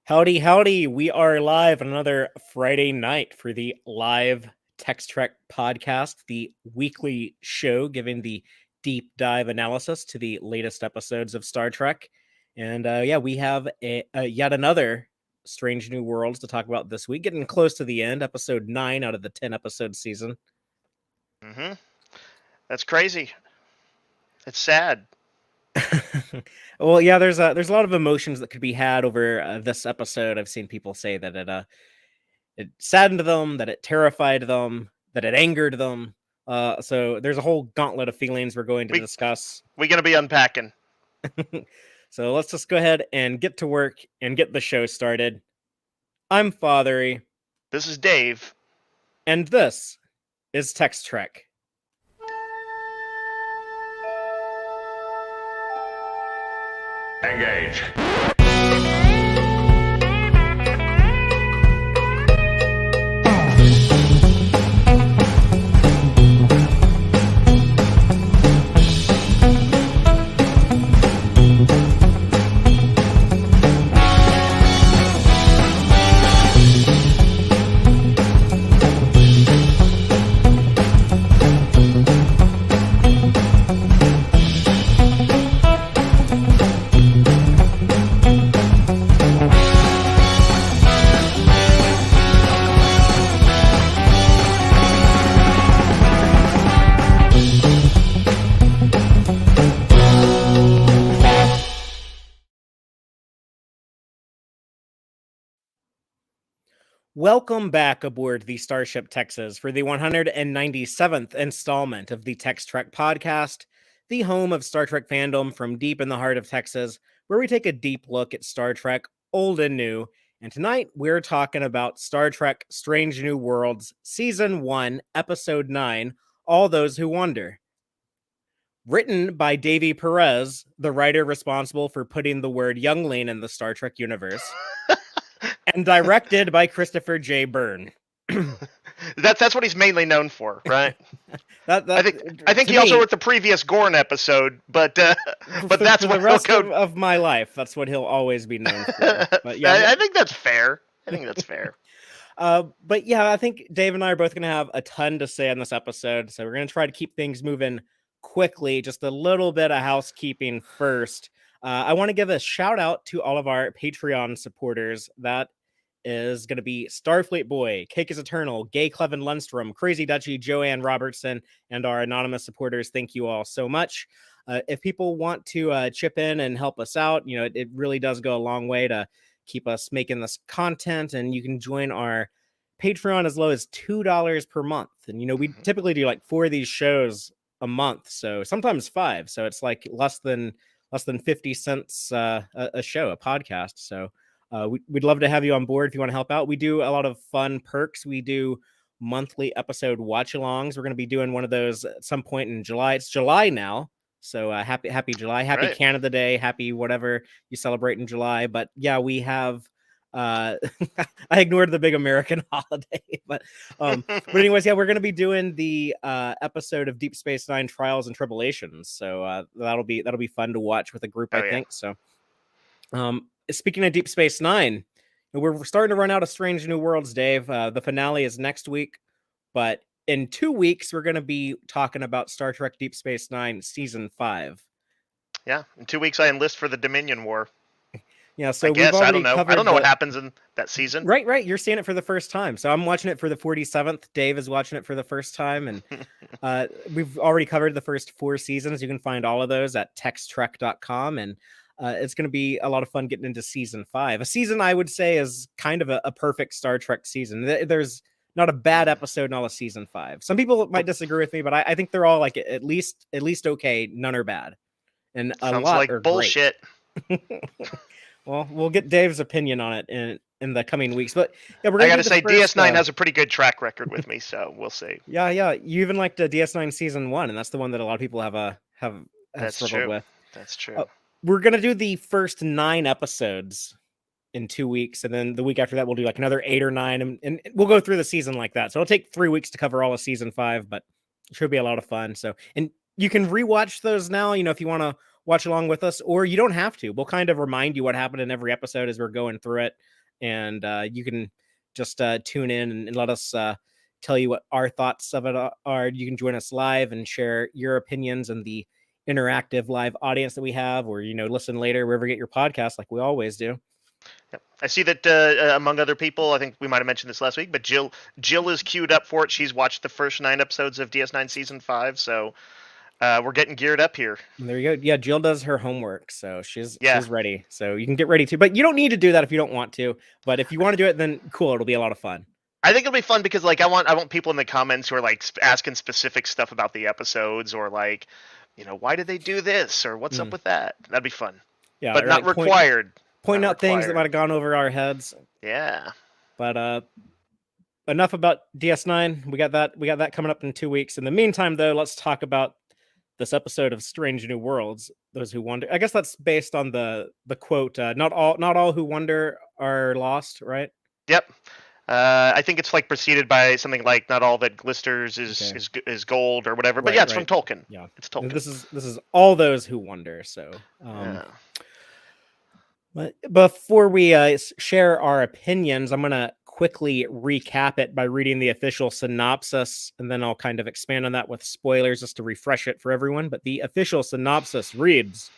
Howdy, howdy. We are live on another Friday night for the live Tex-Trek podcast, the weekly show giving the deep dive analysis to the latest episodes of Star Trek. And we have yet another Strange New Worlds to talk about this week, getting close to the end, episode 9 out of the 10 episode season. Mm-hmm. That's crazy. It's sad. Well, yeah, there's a lot of emotions that could be had over this episode. I've seen people say that it saddened them, that it terrified them, that it angered them. So there's a whole gauntlet of feelings we're going to discuss. We're going to be unpacking. So let's just go ahead and get to work and get the show started. I'm Fathery. This is Dave. And this is Tex-Trek. Engage. Welcome back aboard the Starship Texas for the 197th installment of the Tex-Trek podcast, the home of Star Trek fandom from deep in the heart of Texas, where we take a deep look at Star Trek, old and new. And tonight we're talking about Star Trek Strange New Worlds, Season 1, Episode 9, All Those Who Wonder. Written by Davy Perez, the writer responsible for putting the word youngling in the Star Trek universe. And directed by Christopher J. Byrne. That's what he's mainly known for, right? I think he me, also wrote the previous Gorn episode, but that's for what the rest of my life. That's what he'll always be known for. But yeah, I think that's fair. But yeah, I think Dave and I are both going to have a ton to say on this episode, so we're going to try to keep things moving quickly. Just a little bit of housekeeping first. I want to give a shout out to all of our Patreon supporters. That is going to be Starfleet Boy, Cake is Eternal, Gay Clevin Lundstrom, Crazy Dutchie, Joanne Robertson, and our anonymous supporters. Thank you all so much. If people want to chip in and help us out, it really does go a long way to keep us making this content, and you can join our Patreon as low as $2 per month. And, we typically do like 4 of these shows a month, so sometimes 5. So it's like less than 50 cents a show, a podcast. So we'd love to have you on board if you want to help out. We do a lot of fun perks. We do monthly episode watch-alongs. We're going to be doing one of those at some point in July. It's July now, so happy July, happy Canada Day, happy whatever you celebrate in July. But yeah, we have. I ignored the big American holiday, but anyways, yeah, we're going to be doing the episode of Deep Space Nine Trials and Tribulations. So that'll be fun to watch with a group, I think. So, speaking of Deep Space Nine, we're starting to run out of Strange New Worlds, Dave. The finale is next week, but in 2 weeks, we're going to be talking about Star Trek Deep Space Nine Season 5. Yeah, in 2 weeks, I enlist for the Dominion War. Yeah, so we've already I don't know what happens in that season. Right. You're seeing it for the first time. So I'm watching it for the 47th. Dave is watching it for the first time. And we've already covered the first 4 seasons. You can find all of those at textrek.com. And it's going to be a lot of fun getting into Season 5. A season I would say is kind of a perfect Star Trek season. There's not a bad episode in all of Season 5. Some people might disagree with me, but I think they're all like at least okay. None are bad. And Sounds a lot like are bullshit. Well, we'll get Dave's opinion on it in the coming weeks. But yeah, I got to say, DS9 has a pretty good track record with me, so we'll see. Yeah. You even liked DS9 Season 1, and that's the one that a lot of people have struggled with. That's true. We're going to do the first 9 episodes in 2 weeks, and then the week after that, we'll do like another 8 or 9, and we'll go through the season like that. So it'll take 3 weeks to cover all of Season 5, but it should be a lot of fun. So, and you can rewatch those now, if you want to watch along with us, or you don't have to. We'll kind of remind you what happened in every episode as we're going through it. and you can just tune in and let us tell you what our thoughts of it are. You can join us live and share your opinions and the interactive live audience that we have, or listen later wherever you get your podcast, like we always do. Yep. I see that among other people, I think we might have mentioned this last week, but Jill is queued up for it. She's watched the first 9 episodes of DS9 season 5, so we're getting geared up here. There you go. Yeah, Jill does her homework, so she's Yeah. ready. So you can get ready to, but you don't need to do that if you don't want to. But if you want to do it, then cool. It'll be a lot of fun. I think it'll be fun because I want people in the comments who are like asking specific stuff about the episodes, or like, why did they do this, or what's up with that. That'd be fun. Yeah, but not required. Point out things that might have gone over our heads. Yeah. But enough about DS9. We got that coming up in 2 weeks. In the meantime, though, let's talk about this episode of Strange New Worlds. Those who wonder. I guess that's based on the quote. Not all who wonder are lost, right? Yep. I think it's like preceded by something like "Not all that glisters is gold" or whatever. But it's from Tolkien. Yeah, it's Tolkien. This is all those who wonder. So, but before we share our opinions, I'm gonna quickly recap it by reading the official synopsis, and then I'll kind of expand on that with spoilers just to refresh it for everyone. But the official synopsis reads: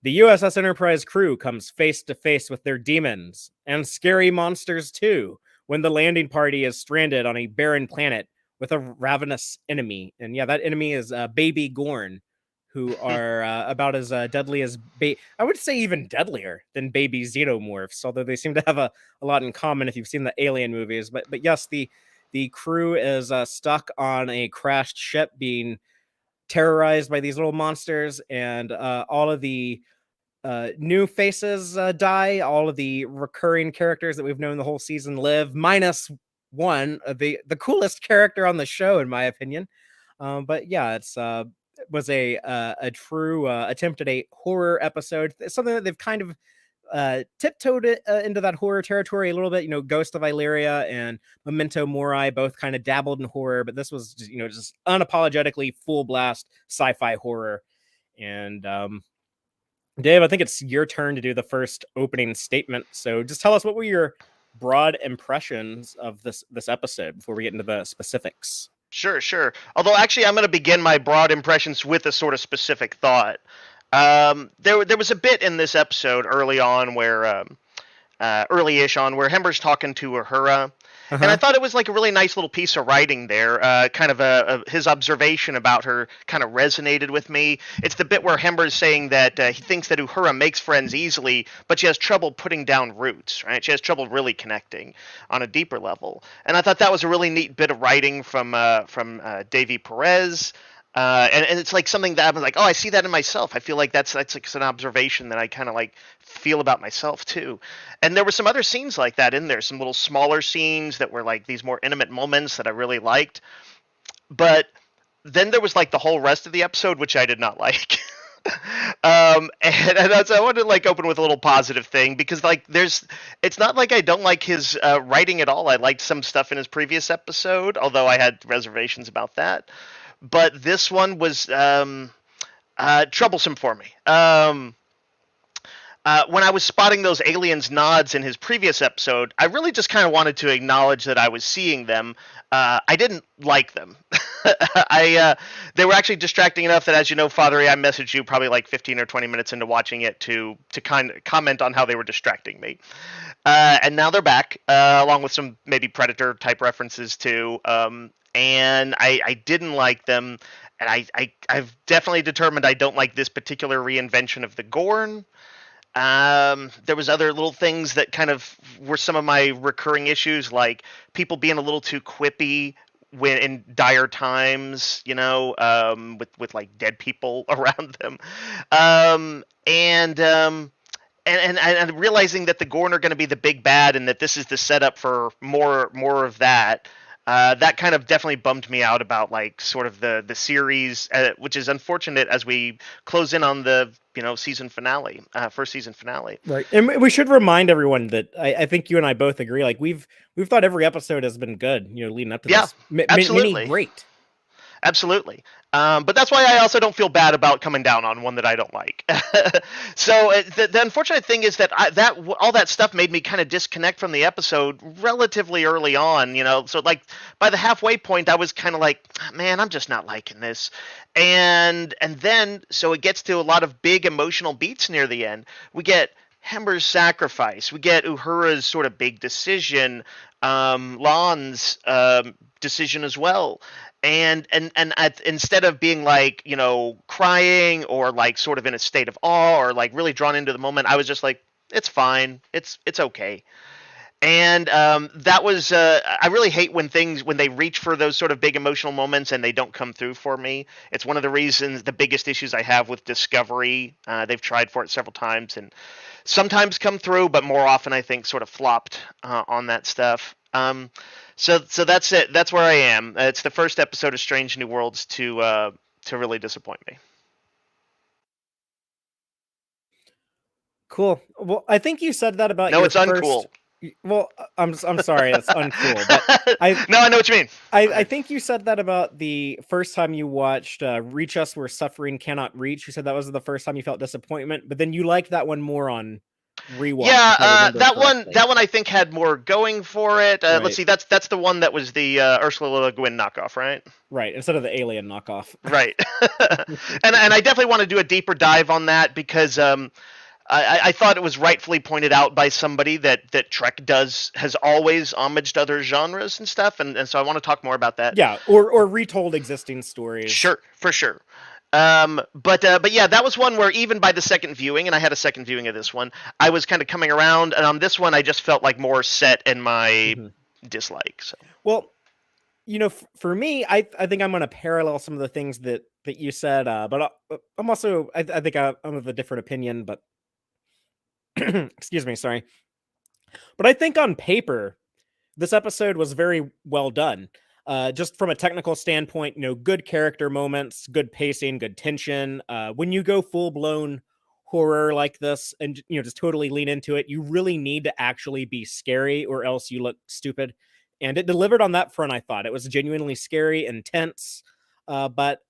the U.S.S. Enterprise crew comes face to face with their demons and scary monsters too, when the landing party is stranded on a barren planet with a ravenous enemy. And yeah, that enemy is Baby Gorn, who are about as deadly as I would say even deadlier than baby xenomorphs, although they seem to have a lot in common if you've seen the Alien movies. But yes, the crew is stuck on a crashed ship being terrorized by these little monsters, and all of the new faces die. All of the recurring characters that we've known the whole season live, minus one of the coolest character on the show, in my opinion. But yeah, it's was a true attempt at a horror episode. It's something that they've kind of tiptoed it into that horror territory a little bit. Ghost of Illyria and Memento Mori both kind of dabbled in horror, but this was just unapologetically full blast sci-fi horror. And Dave, I think it's your turn to do the first opening statement. So just tell us, what were your broad impressions of this episode before we get into the specifics? Sure. Although actually, I'm going to begin my broad impressions with a sort of specific thought. There was a bit in this episode early on where, early-ish on, where Hemmer's talking to Uhura. And I thought it was like a really nice little piece of writing there. Kind of his observation about her kind of resonated with me. It's the bit where Hemmer is saying that he thinks that Uhura makes friends easily, but she has trouble putting down roots, right? She has trouble really connecting on a deeper level. And I thought that was a really neat bit of writing from Davy Perez. And it's like something that I was like, oh, I see that in myself. I feel like that's like an observation that I kind of like feel about myself too. And there were some other scenes like that in there, some little smaller scenes that were like these more intimate moments that I really liked. But then there was like the whole rest of the episode, which I did not like. And that's, I wanted to like open with a little positive thing, because like it's not like I don't like his writing at all. I liked some stuff in his previous episode, although I had reservations about that. But this one was troublesome for me. When I was spotting those aliens' nods in his previous episode, I really just kind of wanted to acknowledge that I was seeing them. I didn't like them. They were actually distracting enough that, as you know, Fathery, I messaged you probably like 15 or 20 minutes into watching it to kind of comment on how they were distracting me. And now they're back, along with some maybe Predator-type references too. And I didn't like them, and I've definitely determined I don't like this particular reinvention of the Gorn. There was other little things that kind of were some of my recurring issues, like people being a little too quippy when in dire times, with like dead people around them, and realizing that the Gorn are going to be the big bad, and that this is the setup for more of that. That kind of definitely bummed me out about like sort of the series, which is unfortunate as we close in on the season finale, first season finale. Right, and we should remind everyone that I think you and I both agree. Like we've thought every episode has been good, leading up to this. Absolutely. Many great. absolutely. But that's why I also don't feel bad about coming down on one that I don't like. So the unfortunate thing is that all that stuff made me kind of disconnect from the episode relatively early on. So like by the halfway point, I was kind of like, man, I'm just not liking this. And then so it gets to a lot of big emotional beats near the end. We get Hemmer's sacrifice. We get Uhura's sort of big decision, Lan's decision as well. And instead of being like crying or like sort of in a state of awe or like really drawn into the moment, I was just like, it's fine, it's okay. And that was I really hate when they reach for those sort of big emotional moments and they don't come through for me. It's one of the biggest issues I have with Discovery. They've tried for it several times and sometimes come through, but more often I think sort of flopped on that stuff. So that's it. That's where I am. It's the first episode of Strange New Worlds to really disappoint me. Cool. Well, I think you said that about No, your it's uncool. Well, I'm sorry, it's uncool, but No, I know what you mean. I think you said that about the first time you watched Reach Us Where Suffering Cannot Reach. You said that was the first time you felt disappointment, but then you liked that one more on rewatch. Yeah, that one I think had more going for it. Right. Let's see, that's the one that was the Ursula Le Guin knockoff, right? Right, instead of the Alien knockoff. Right. and I definitely want to do a deeper dive on that because I thought it was rightfully pointed out by somebody that Trek has always homaged other genres and stuff, and so I want to talk more about that. Yeah, or retold existing stories. Sure, for sure. But yeah, that was one where even by the second viewing, and I had a second viewing of this one, I was kind of coming around, and on this one, I just felt like more set in my dislike. So. Well, for me, I think I'm going to parallel some of the things that you said, but I'm also I think I'm of a different opinion, but excuse me, sorry. But I think on paper, this episode was very well done. Just from a technical standpoint, good character moments, good pacing, good tension. When you go full blown horror like this and just totally lean into it, you really need to actually be scary or else you look stupid. And it delivered on that front. I thought it was genuinely scary, intense. But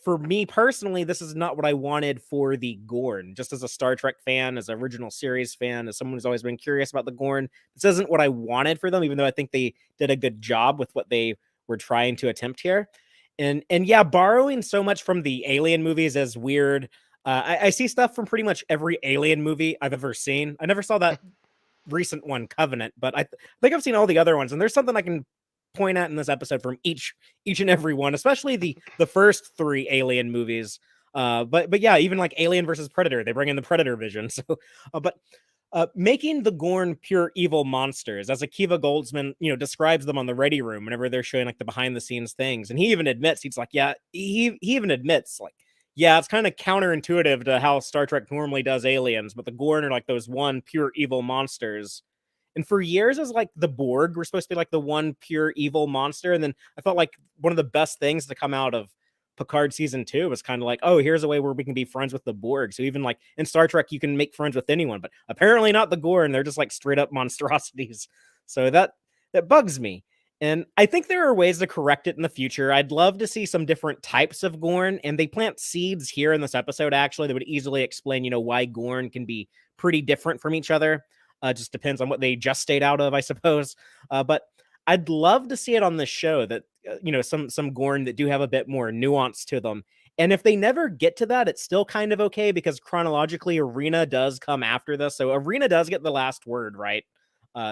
for me personally, this is not what I wanted for the Gorn. Just as a Star Trek fan, as an original series fan, as someone who's always been curious about the Gorn, this isn't what I wanted for them, even though I think they did a good job with what they were trying to attempt here. And yeah, borrowing so much from the Alien movies is weird. I see stuff from pretty much every Alien movie I've ever seen. I never saw that recent one, Covenant, but I think I've seen all the other ones, and there's something I can point at in this episode from each and every one, especially the first three Alien movies. But yeah, even like Alien versus Predator, they bring in the Predator vision. So, but making the Gorn pure evil monsters, as Akiva Goldsman, describes them on the Ready Room whenever they're showing like the behind the scenes things, and he even admits he's like, yeah, he even admits like, yeah, it's kind of counterintuitive to how Star Trek normally does aliens, but the Gorn are like those one pure evil monsters. And for years, as like the Borg were supposed to be like the one pure evil monster. And then I felt like one of the best things to come out of Picard season 2 was kind of like, oh, here's a way where we can be friends with the Borg. So even like in Star Trek, you can make friends with anyone, but apparently not the Gorn. They're just like straight up monstrosities. So that bugs me. And I think there are ways to correct it in the future. I'd love to see some different types of Gorn, and they plant seeds here in this episode, actually, that would easily explain, why Gorn can be pretty different from each other. Just depends on what they just stayed out of, I suppose. But I'd love to see it on this show that, some Gorn that do have a bit more nuance to them. And if they never get to that, it's still kind of okay because chronologically, Arena does come after this. So Arena does get the last word, right?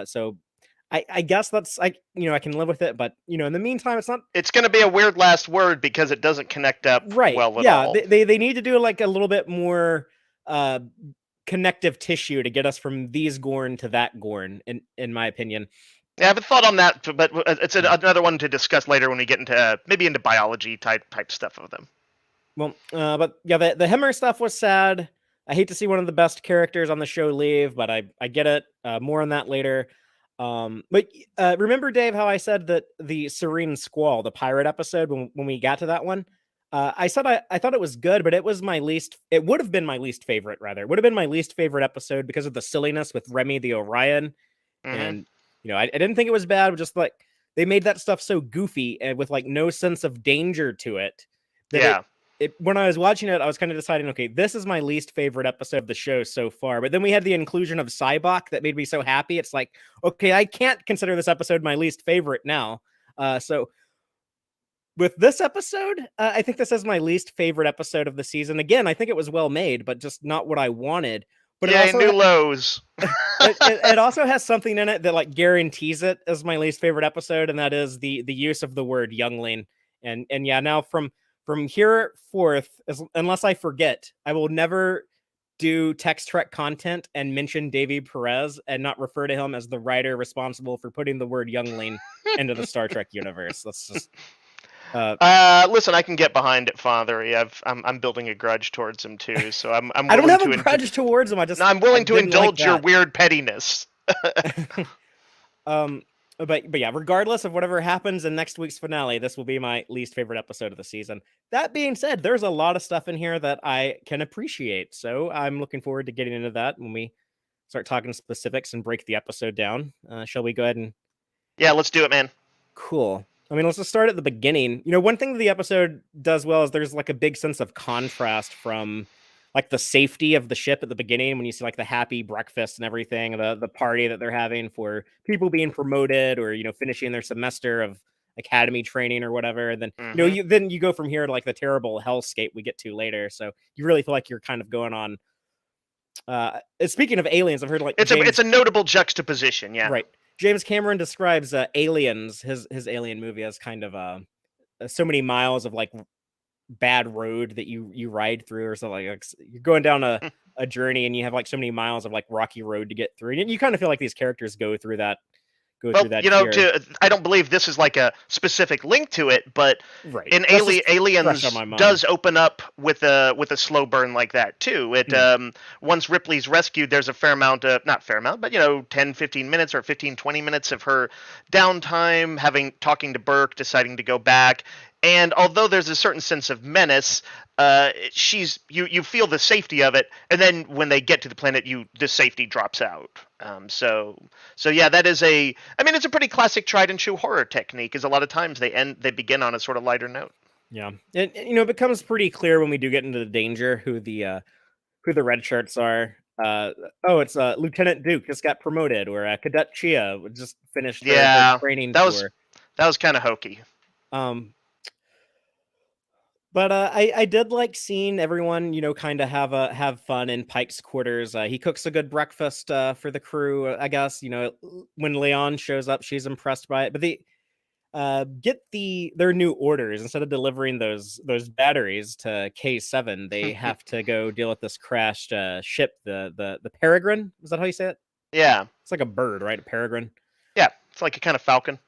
So I guess that's I can live with it. But, in the meantime, it's not. It's going to be a weird last word because it doesn't connect up right. well at yeah, all. They need to do like a little bit more connective tissue to get us from these Gorn to that Gorn, in my opinion. Yeah, I haven't thought on that, but it's another one to discuss later when we get into maybe into biology type stuff of them. Well, but yeah, the Hemmer stuff was sad. I hate to see one of the best characters on the show leave, but I get it. More on that later. But remember, Dave, how I said that the Serene Squall, the pirate episode, when we got to that one, I said I thought it was good, but it would have been my least favorite, rather. It would have been my least favorite episode because of the silliness with Remy the Orion. Mm-hmm. And, I didn't think it was bad, but just like they made that stuff so goofy and with like no sense of danger to it that Yeah. when I was watching it, I was kind of deciding, okay, this is my least favorite episode of the show so far. But then we had the inclusion of Cybok that made me so happy. It's like, okay, I can't consider this episode my least favorite now. So with this episode, I think this is my least favorite episode of the season. Again, I think it was well made, but just not what I wanted. But it Yay, also new lows. it also has something in it that like guarantees it as my least favorite episode, and that is the use of the word youngling. And yeah, now from here forth, unless I forget, I will never do Tex-Trek content and mention Davy Perez and not refer to him as the writer responsible for putting the word youngling into the Star Trek universe. That's just Listen, I can get behind it, Fathery. I'm building a grudge towards him too, so I'm I don't willing have to a grudge towards him. I'm willing to didn't like indulge your that. weird pettiness. But yeah, regardless of whatever happens in next week's finale, this will be my least favorite episode of the season. That being said, there's a lot of stuff in here that I can appreciate, so I'm looking forward to getting into that when we start talking specifics and break the episode down. Shall we go ahead and? Yeah, let's do it, man. Cool. I mean, let's just start at the beginning. You know, one thing that the episode does well is there's like a big sense of contrast from like the safety of the ship at the beginning when you see like the happy breakfast and everything, the party that they're having for people being promoted or, you know, finishing their semester of academy training or whatever. And then, you know, then you go from here to like the terrible hellscape we get to later. So you really feel like you're kind of going on. Speaking of aliens, I've heard like it's a notable juxtaposition. Yeah. Right. James Cameron describes Aliens, his alien movie, as kind of so many miles of like bad road that you ride through or something. Like you're going down a journey and you have like so many miles of like rocky road to get through. And you kind of feel like these characters go through that. Well, you know, I don't believe this is like a specific link to it, but right. in Aliens does open up with a slow burn like that too. It once Ripley's rescued, there's a fair amount of, not fair amount, but you know, 10, 15 minutes or 15, 20 minutes of her downtime, talking to Burke, deciding to go back. And although there's a certain sense of menace, you feel the safety of it, and then when they get to the planet, the safety drops out. So yeah, that is it's a pretty classic tried and true horror technique. Is a lot of times they begin on a sort of lighter note. Yeah, and you know, it becomes pretty clear when we do get into the danger who the red shirts are. It's Lieutenant Duke just got promoted, or Cadet Chia just finished their training tour. That was kind of hokey. But I did like seeing everyone, you know, kind of have fun in Pike's quarters. He cooks a good breakfast for the crew, I guess. You know, when Leon shows up, she's impressed by it. But they get their new orders. Instead of delivering those batteries to K7, they have to go deal with this crashed ship, the Peregrine. Is that how you say it? Yeah, it's like a bird, right? A peregrine. Yeah, it's like a kind of falcon.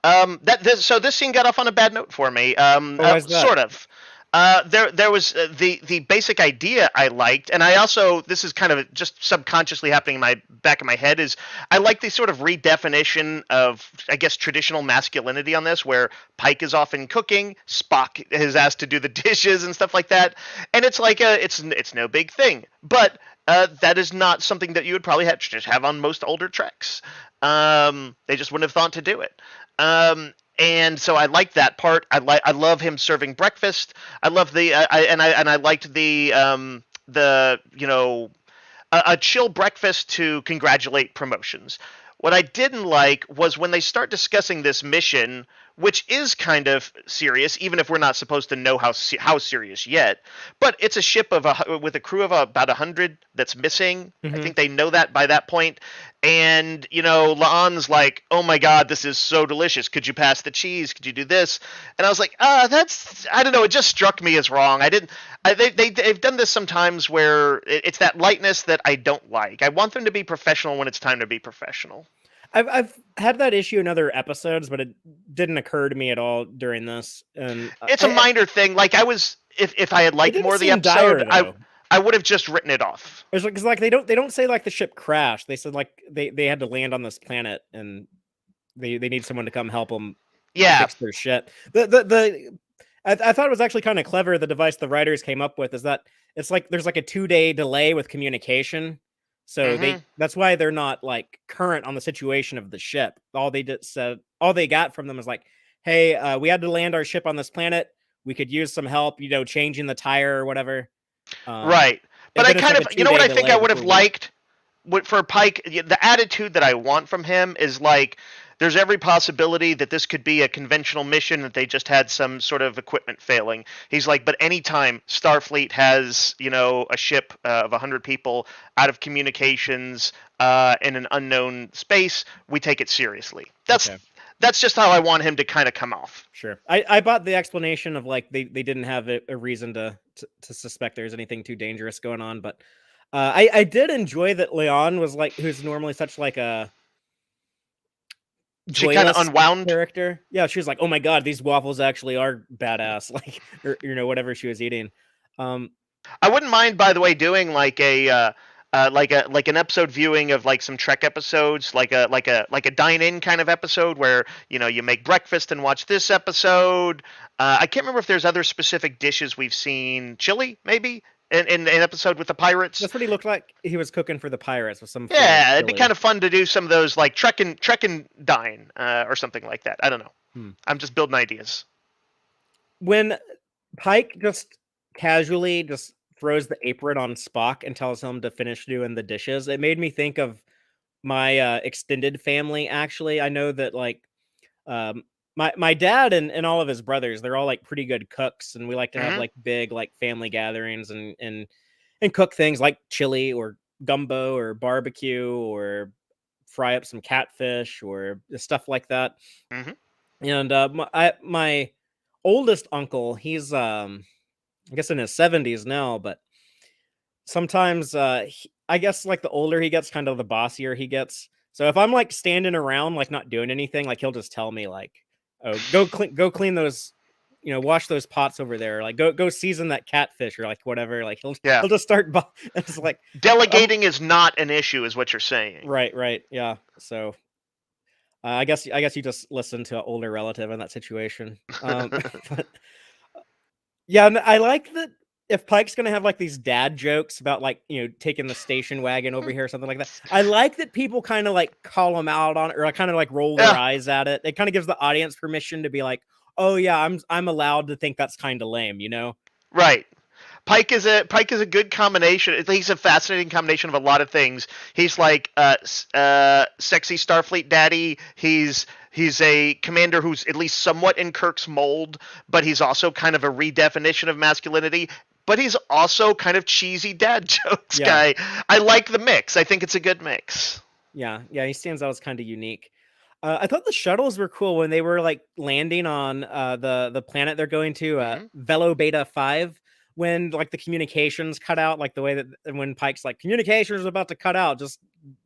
So this scene got off on a bad note for me. Sort of. There was the basic idea I liked, and I also, this is kind of just subconsciously happening in my back of my head, is I like the sort of redefinition of, I guess, traditional masculinity on this, where Pike is often cooking, Spock is asked to do the dishes and stuff like that, and it's like it's no big thing, but that is not something that you would probably just have on most older Treks. They just wouldn't have thought to do it. And so I like that part. I love him serving breakfast. I love I liked the a chill breakfast to congratulate promotions. What I didn't like was when they start discussing this mission, which is kind of serious, even if we're not supposed to know how serious yet. But it's a ship with a crew of about 100 that's missing. Mm-hmm. I think they know that by that point. And, you know, La'an's like, oh my God, this is so delicious. Could you pass the cheese? Could you do this? And I was like, I don't know. It just struck me as wrong. They've done this sometimes where it's that lightness that I don't like. I want them to be professional when it's time to be professional. I've had that issue in other episodes, but it didn't occur to me at all during this. And it's a minor thing. Like if I had liked more of the episode, I would have just written it off. It's like they don't say like the ship crashed. They said like they had to land on this planet and they need someone to come help them fix their shit. I thought it was actually kind of clever. The device the writers came up with is that it's like there's like a 2-day delay with communication. So Mm-hmm. that's why they're not like current on the situation of the ship. All they got from them is like, hey, we had to land our ship on this planet. We could use some help, changing the tire or whatever. Right. But And I then it's kind like of, a you know what 2 day I think delay I would have before we. liked for Pike, the attitude that I want from him is like, there's every possibility that this could be a conventional mission that they just had some sort of equipment failing. He's like, but anytime Starfleet has, a ship of 100 people out of communications in an unknown space, we take it seriously. Okay. That's just how I want him to kind of come off. Sure. I bought the explanation of like they didn't have a reason to suspect there's anything too dangerous going on, but I did enjoy that Leon was like who's normally such like a She kind of joyless unwound. character. Yeah, she was like, "Oh my god, these waffles actually are badass." Like or whatever she was eating. Um I wouldn't mind, by the way, doing like like an episode viewing of like some Trek episodes, like a dine-in kind of episode where you make breakfast and watch this episode. I can't remember if there's other specific dishes we've seen. Chili, maybe, in an episode with the pirates. that's what he looked like. He was cooking for the pirates with some flavor of Yeah, it'd be kind chili. of fun to do some of those like Trek and Dine or something like that. I don't know. Hmm. I'm just building ideas. When Pike just casually just throws the apron on Spock and tells him to finish doing the dishes, it made me think of my extended family. Actually, I know that like um my dad and all of his brothers, they're all like pretty good cooks, and we like to have Hmm. like big like family gatherings and cook things like chili or gumbo or barbecue or fry up some catfish or stuff like that. Hmm. And my oldest uncle, he's I guess in his 70s now, but sometimes I guess like the older he gets, kind of the bossier he gets. So if I'm like standing around like not doing anything, like he'll just tell me like, "Oh, go clean those, wash those pots over there. Like go season that catfish or like whatever." Like he'll Yeah, he'll just start it's like delegating is not an issue, is what you're saying. right, yeah. So I guess you just listen to an older relative in that situation. But yeah, and I like that if Pike's gonna have like these dad jokes about like, taking the station wagon over here or something like that. I like that people kind of like call him out on it or kind of like roll their Yeah, eyes at it. It kind of gives the audience permission to be like, "Oh yeah, I'm allowed to think that's kind of lame," you know? right. Pike is a good combination. He's a fascinating combination of a lot of things. He's like sexy Starfleet daddy. He's a commander who's at least somewhat in Kirk's mold, but he's also kind of a redefinition of masculinity. But he's also kind of cheesy dad jokes Yeah. guy. I like the mix. I think it's a good mix. Yeah, he stands out as kind of unique. I thought the shuttles were cool when they were like landing on the planet they're going to, Hmm. Velo Beta 5. When like the communications cut out, like the way that when Pike's like communications are about to cut out, just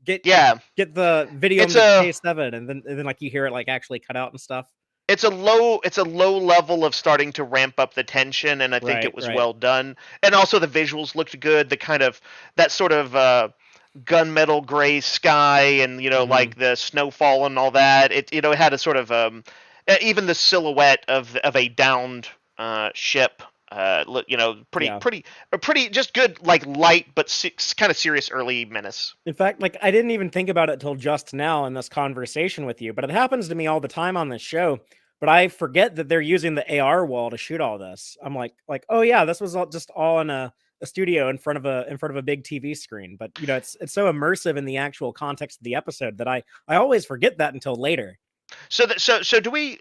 get Yeah, get the video it's to a K7, and then like you hear it like actually cut out and stuff. it's a low level of starting to ramp up the tension, and I think it was Right. well done. And also the visuals looked good. The kind of that sort of gunmetal gray sky, and Hmm. like the snowfall and all that. It had a sort of even the silhouette of a downed ship. Pretty, Yeah. pretty, pretty, just good, like light but kind of serious early menace. In fact, like I didn't even think about it till just now in this conversation with you, but it happens to me all the time on this show. But I forget that they're using the AR wall to shoot all this. I'm like, oh yeah, this was all in a studio in front of a big TV screen. But it's so immersive in the actual context of the episode that I always forget that until later. So do we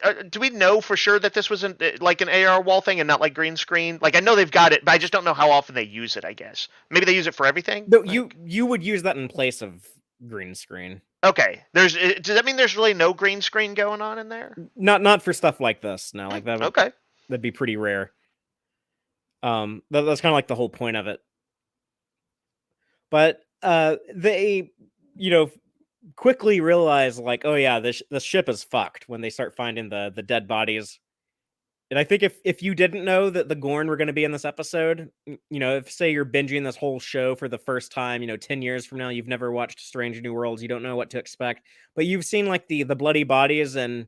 know for sure that this was like an AR wall thing and not like green screen? Like I know they've got it, but I just don't know how often they use it. I guess maybe they use it for everything. Though Like you would use that in place of green screen. okay, does that mean there's really no green screen going on in there? Not for stuff like this. No, like Okay. that'd be pretty rare. That's kind of like the whole point of it. But they you know quickly realize like, oh yeah, this ship is fucked when they start finding the dead bodies. And I think if you didn't know that the Gorn were going to be in this episode, if say you're binging this whole show for the first time, 10 years from now, you've never watched Strange New Worlds, you don't know what to expect, but you've seen like the bloody bodies and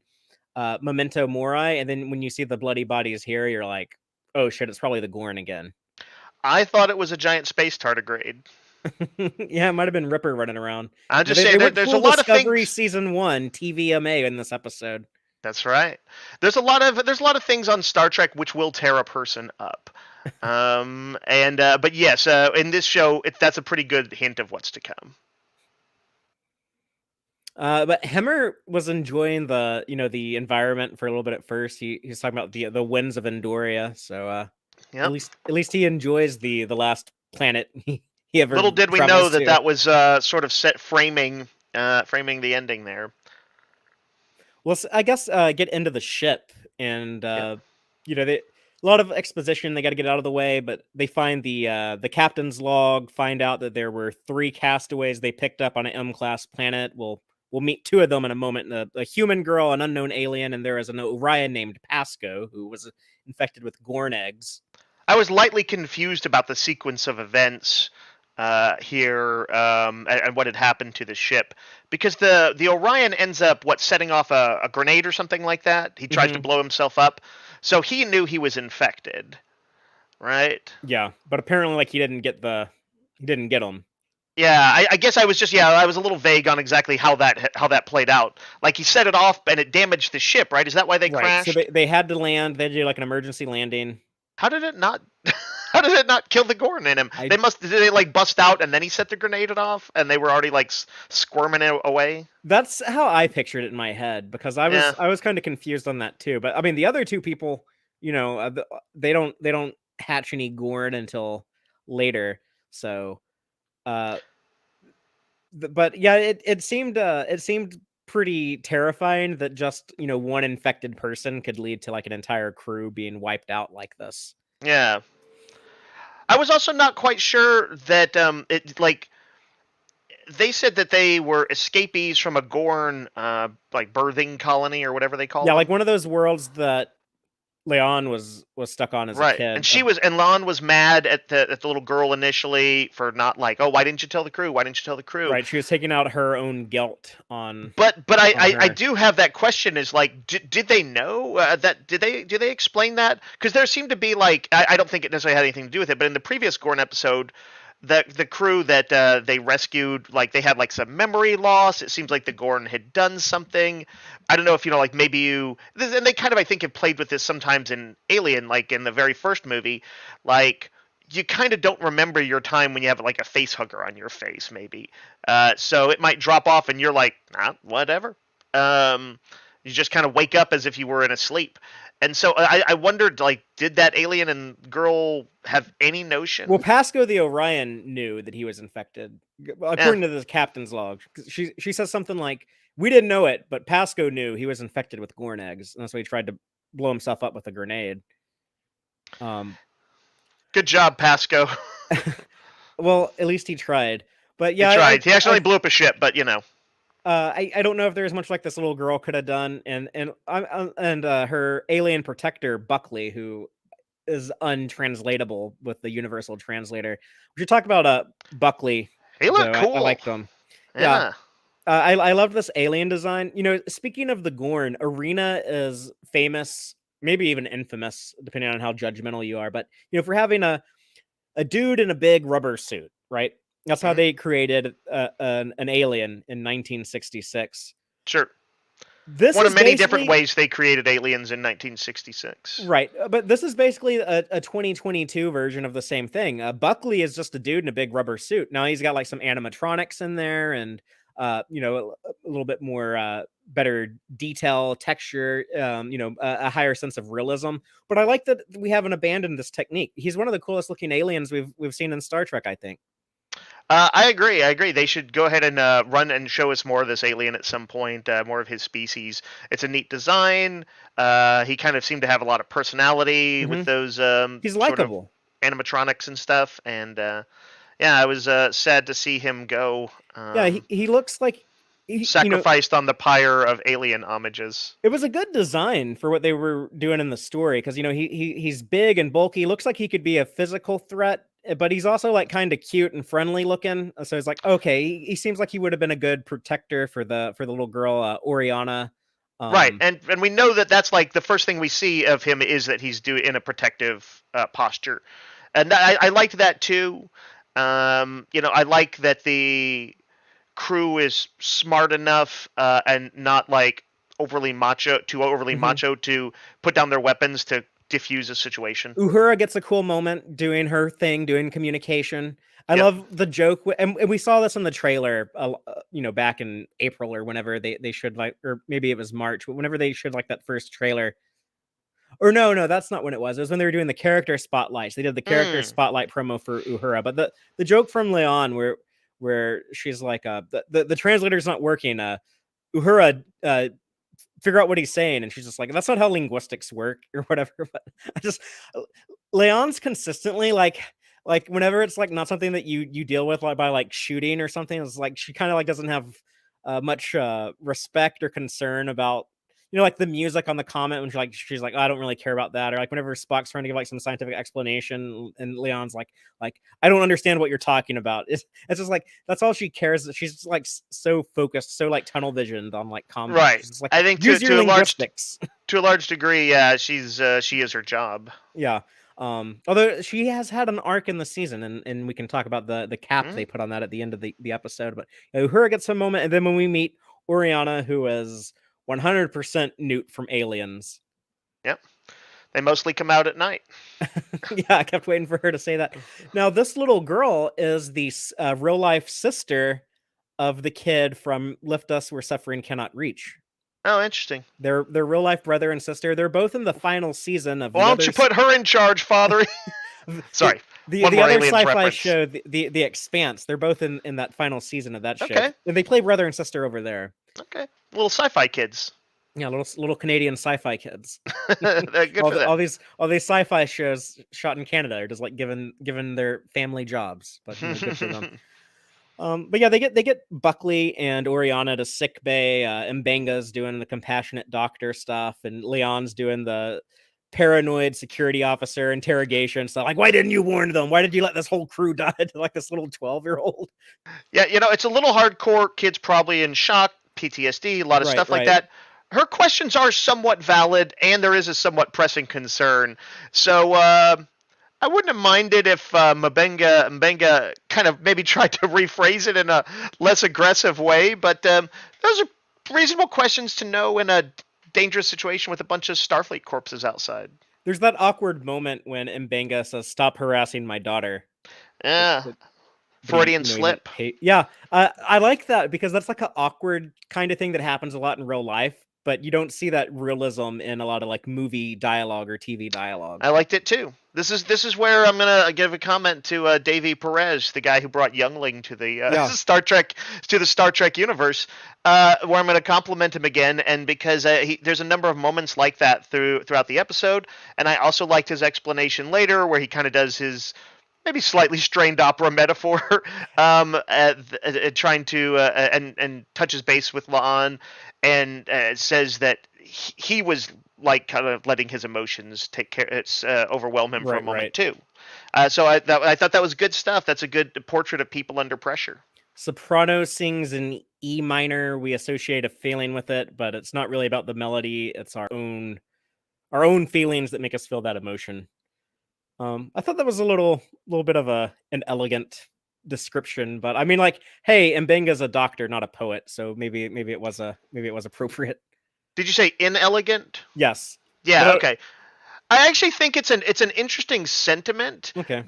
Memento Mori, and then when you see the bloody bodies here, you're like, oh shit, it's probably the Gorn again. I thought it was a giant space tardigrade. Yeah, it might have been Ripper running around. I'm But just they saying went there's a full lot of Discovery things. season one TVMA in this episode. That's right. There's a lot of things on Star Trek which will tear a person up. And but yes, in this show, that's a pretty good hint of what's to come. But Hemmer was enjoying the environment for a little bit at first. He's talking about the winds of Endoria. So at Yep. least he enjoys the last planet he Little ever did we know travels that to. that was sort of set framing the ending there. Well, I guess get into the ship, and Yep. a lot of exposition. They got to get out of the way, but they find the captain's log. Find out that there were three castaways they picked up on an M-class planet. We'll meet two of them in a moment: a human girl, an unknown alien, and there is an Orion named Pasco who was infected with Gorn eggs. I was lightly confused about the sequence of events here and what had happened to the ship because the Orion ends up setting off a grenade or something like that. He tries to Hmm. blow himself up, so he knew he was infected, right? Yeah, but apparently, like he didn't get them. Yeah, I guess I was a little vague on exactly how that played out. Like he set it off and it damaged the ship, right? Is that why they Right. So crashed? they had to land. They had to do like an emergency landing. How did it not? How did it not kill the Gorn in him? I Did they like bust out and then he set the grenade off and they were already like squirming away? That's how I pictured it in my head because Yeah, I was kind of confused on that too. But I mean, the other two people, they don't hatch any Gorn until later. So, uh, but yeah, it seemed pretty terrifying that just one infected person could lead to like an entire crew being wiped out like this. yeah. I was also not quite sure that it like they said that they were escapees from a Gorn like birthing colony or whatever they called Yeah, like them. one of those worlds that Leon was stuck on as a Right. kid. And Lon was mad at the little girl initially for not like, oh, why didn't you tell the crew? Why didn't you tell the crew? Right, she was taking out her own guilt on But I her. do have that question is like did they know that did they explain that? Because there seemed to be like I don't think it necessarily had anything to do with it, but in the previous Gorn episode, the crew that they rescued, like they had like some memory loss. It seems like the Gorn had done something. I don't know if like maybe and they kind of I think have played with this sometimes in Alien, like in the very first movie, like you kind of don't remember your time when you have like a face hugger on your face, maybe. So it might drop off, and you're like, whatever. Um, you just kind of wake up as if you were in a sleep. And so I wondered, like, did that alien and girl have any Well, notion? Pasco the Orion knew that he was infected, Yeah, according to the captain's log. She says something like, "We didn't know it, but Pasco knew he was infected with Gorn eggs, and that's why he tried to blow himself up with a grenade." Um, good job, Pasco. well, at least he tried. But He yeah, tried. He actually blew up a ship, but you know. I don't know if there's much like this little girl could have done, and her alien protector Buckley, who is untranslatable with the universal translator. We should talk about Buckley He looked though. I cool. liked him. Yeah, Yeah. I loved this alien design. Speaking of the Gorn, Arena is famous, maybe even infamous, depending on how judgmental you are. But if we're having a dude in a big rubber suit, right? That's how Hmm. they created an alien in 1966. Sure. This One of is many different basically ways they created aliens in 1966. right, but this is basically a 2022 version of the same thing. Buckley is just a dude in a big rubber suit. Now he's got like some animatronics in there, and a little bit more better detail, texture, a higher sense of realism. But I like that we haven't abandoned this technique. He's one of the coolest looking aliens we've seen in Star Trek, I think. I agree. I agree. They should go ahead and run and show us more of this alien at some point, more of his species. It's a neat design. He kind of seemed to have a lot of personality with Hmm. those He's sort of likable. animatronics and stuff. And yeah, I was sad to see him go. Yeah, he looks like he. Sacrificed on the pyre of alien homages. It was a good design for what they were doing in the story because he's big and bulky. Looks like he could be a physical threat, but he's also like kind of cute and friendly looking. So it's like okay, he seems like he would have been a good protector for the little girl Oriana. Right, Um, and we know that that's like the first thing we see of him is that he's in a protective posture, and I liked that too. I like that the crew is smart enough and not like overly Hmm. macho to put down their weapons to diffuse a situation. Uhura gets a cool moment doing her thing, doing communication. I Yep. love the joke, and we saw this in the trailer, back in April or whenever they should like, or maybe it was March, but whenever they showed like that first trailer, or no, that's not when it was. It was when they were doing the character spotlights. They did the character Mm. spotlight promo for Uhura, but the joke from Leon where she's like, the translator's not working. Uhura, figure out what he's saying, and she's just like, that's not how linguistics work or whatever. But I just, Leon's consistently like whenever it's like not something that you deal with like by like shooting or something, it's like she kind of like doesn't have much respect or concern about, like the music on the comment when she's like, oh, I don't really care about that, or like whenever Spock's trying to give like some scientific explanation and Leon's like I don't understand what you're talking about. It's just like that's all she cares. She's just like so focused, so like tunnel visioned on like combat. Right. She's just like, I think use your linguistics. to a large degree, yeah, she is her job. Yeah. Although she has had an arc in the season, and we can talk about the cap Mm. they put on that at the end of the episode. But Uhura gets a moment, and then when we meet Oriana, who is 100% Newt from Aliens. Yep. They mostly come out at night. Yeah, I kept waiting for her to say that. Now, this little girl is the real life sister of the kid from Lift Us Where Suffering Cannot Reach. Oh, interesting. They're real life brother and sister. They're both in the final season of Why the don't you others. put her in charge, Father? the Sorry. the One the more other Aliens sci-fi reference. show, the Expanse. They're both in that final season of that show, Okay. and they play brother and sister over there. Okay. Little sci-fi kids. Yeah, little Canadian sci-fi kids. Good for them. All these sci-fi shows shot in Canada are just like given their family jobs, but good for them. But yeah, they get Buckley and Oriana to sick bay. Mbenga's doing the compassionate doctor stuff, and Leon's doing the paranoid security officer interrogation. So like, why didn't you warn them? Why did you let this whole crew die to like this little 12-year-old? Yeah, it's a little hardcore. Kids probably in shock, PTSD, a lot of Right, stuff like right. that. Her questions are somewhat valid, and there is a somewhat pressing concern. So I wouldn't have minded if Mbenga kind of maybe tried to rephrase it in a less aggressive way. But those are reasonable questions to know in a dangerous situation with a bunch of Starfleet corpses outside. There's that awkward moment when Mbenga says, "Stop harassing my daughter." But, Yeah, but, but he, Freudian he meant slip. hate. Yeah, I like that because that's like an awkward kind of thing that happens a lot in real life, but you don't see that realism in a lot of like movie dialogue or TV dialogue. I liked it too. This is where I'm gonna give a comment to Davy Perez, the guy who brought Youngling to the Yeah, Star Trek universe. Where I'm gonna compliment him again, and because there's a number of moments like that throughout the episode, and I also liked his explanation later, where he kind of does his maybe slightly strained opera metaphor, trying to and touches base with La'an, and says that he was like kind of letting his emotions overwhelm him for a right, moment right. too. So I thought that was good stuff. That's a good portrait of people under pressure. Soprano sings in E minor. We associate a feeling with it, but it's not really about the melody. It's our own feelings that make us feel that emotion. I thought that was a little bit of an elegant description, but I mean, like, hey, Mbenga's a doctor, not a poet, so maybe it was appropriate. Did you say inelegant? Yes, but Yeah. Okay. I actually think it's an interesting sentiment. okay.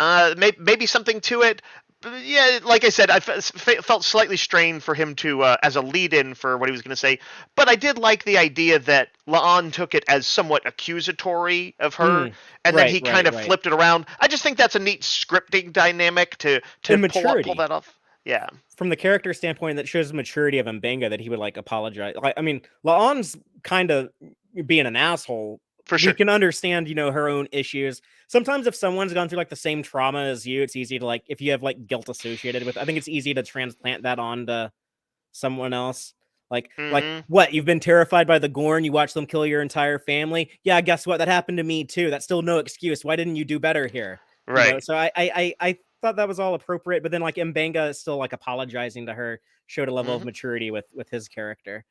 Maybe something to it. But yeah, like I said, I felt slightly strained for him to as a lead-in for what he was going to say. But I did like the idea that La'an took it as somewhat accusatory of her, and then Right, he kind right, of right. flipped it around. I just think that's a neat scripting dynamic to pull Immaturity that off. Yeah, from the character standpoint, that shows the maturity of Mbenga that he would like apologize. Like, I mean, La'an's kind of being an asshole. for We sure. can understand, her own issues. Sometimes if someone's gone through like the same trauma as you, it's easy to like, if you have like guilt associated with, I think it's easy to transplant that onto someone else. Like Hmm. what? You've been terrified by the Gorn, you watch them kill your entire family. Yeah, guess what? That happened to me too. That's still no excuse. Why didn't you do better here? Right. So I thought that was all appropriate, but then like Mbenga is still like apologizing to her, showed a level of Hmm. maturity with his character.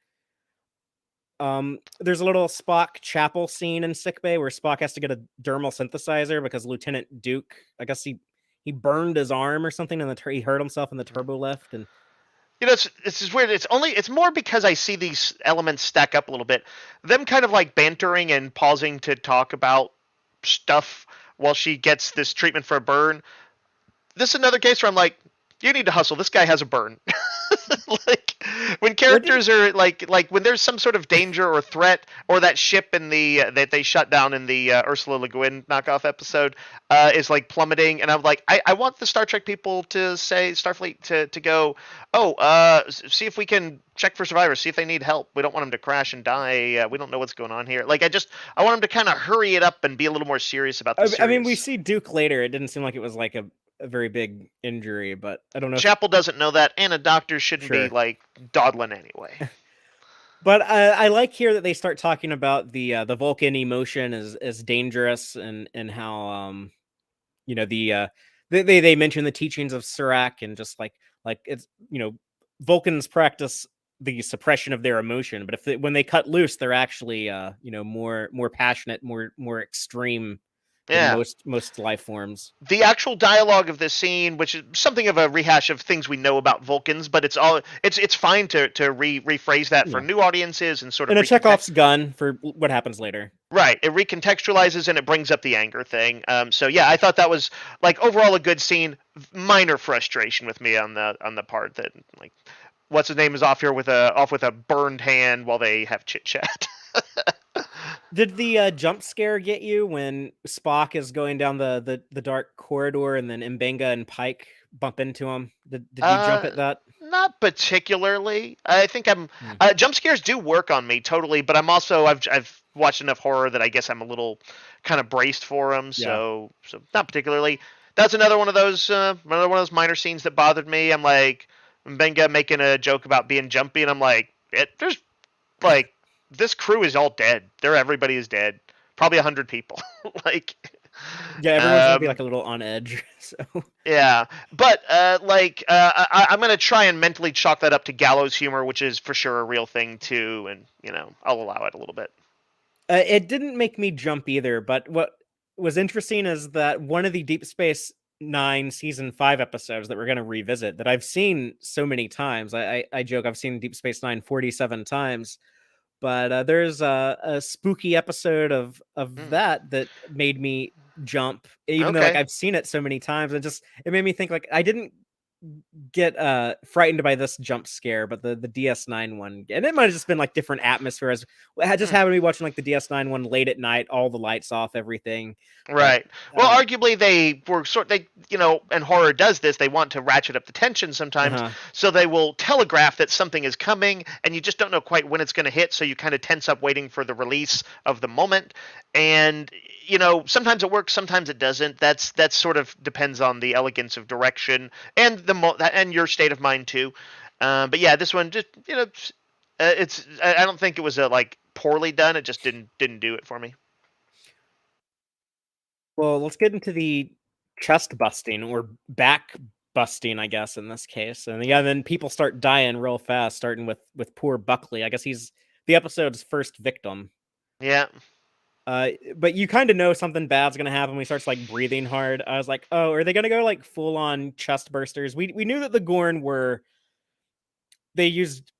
There's a little Spock chapel scene in sickbay where Spock has to get a dermal synthesizer because Lieutenant Duke, I guess he he burned his arm or something, and he hurt himself in the turbo lift. And It's just weird. It's more because I see these elements stack up a little bit. Them kind of like bantering and pausing to talk about stuff while she gets this treatment for a burn. This is another case where I'm like, you need to hustle. This guy has a burn. Like when what did characters are like when there's some sort of danger or threat, or that ship in the that they shut down in the Ursula Le Guin knockoff episode is like plummeting, and I'm like, I want the Star Trek people to say, Starfleet to go, oh, see if we can check for survivors, see if they need help. We don't want them to crash and die. We don't know what's going on here. Like I want them to kind of hurry it up and be a little more serious about the I mean, we serious. see Duke later. It didn't seem like it was like a very big injury, but I don't know if Chapel doesn't know that, and a doctor shouldn't be sure. like dawdling anyway. But I like here that they start talking about the Vulcan emotion is dangerous, and how they mention the teachings of Serac, and just like it's Vulcans practice the suppression of their emotion, but when they cut loose, they're actually more passionate, more extreme than Yeah. most life forms. The actual dialogue of this scene, which is something of a rehash of things we know about Vulcans, but it's fine to rephrase that for Yeah, new audiences and sort of and a Chekhov's gun for what happens later. right. It recontextualizes and it brings up the anger thing. So yeah, I thought that was like overall a good scene. Minor frustration with me on the part that like what's his name is off with a burned hand while they have chit chat. Did the jump scare get you when Spock is going down the dark corridor, and then Mbenga and Pike bump into him? Did you jump Uh, at that? Not particularly. I think I'm Hmm. jump scares do work on me totally, but I've watched enough horror that I guess I'm a little kind of braced for them. Yeah. So not particularly. That's another one of those minor scenes that bothered me. I'm like Benga making a joke about being jumpy, and I'm like, there's like this crew is all dead. Everybody is dead. Probably 100 people. Like Yeah, everyone's gonna be um like a little on edge. So yeah, but I'm gonna try and mentally chalk that up to gallows humor, which is for sure a real thing too, and I'll allow it a little bit. it didn't make me jump either. But what was interesting is that one of the Deep Space Nine season 5 episodes that we're gonna revisit, that I've seen so many times. I joke I've seen Deep Space Nine 47 times. But there's a spooky episode of Mm, that made me jump, even though like okay. I've seen it so many times. And just it made me think like I didn't get frightened by this jump scare, but the DS9 one, and it might have just been like different atmospheres. I just Mm, happened to be watching like the DS9 one late at night, all the lights off, everything. But right. Well, arguably and horror does this. They want to ratchet up the tension sometimes, uh-huh. so they will telegraph that something is coming, and you just don't know quite when it's going to hit. So you kind of tense up, waiting for the release of the moment. And sometimes it works, sometimes it doesn't. That's sort of depends on the elegance of direction and and your state of mind too. But yeah, this one just it's I don't think it was like poorly done. It just didn't do it for me. Well, let's get into the chest busting or back busting, I guess, in this case. And yeah, then people start dying real fast, starting with poor Buckley. I guess he's the episode's first victim. Yeah. But you kind of know something bad's gonna happen when he starts like breathing hard. I was like, oh, are they gonna go like full on chest bursters? We knew that the Gorn they used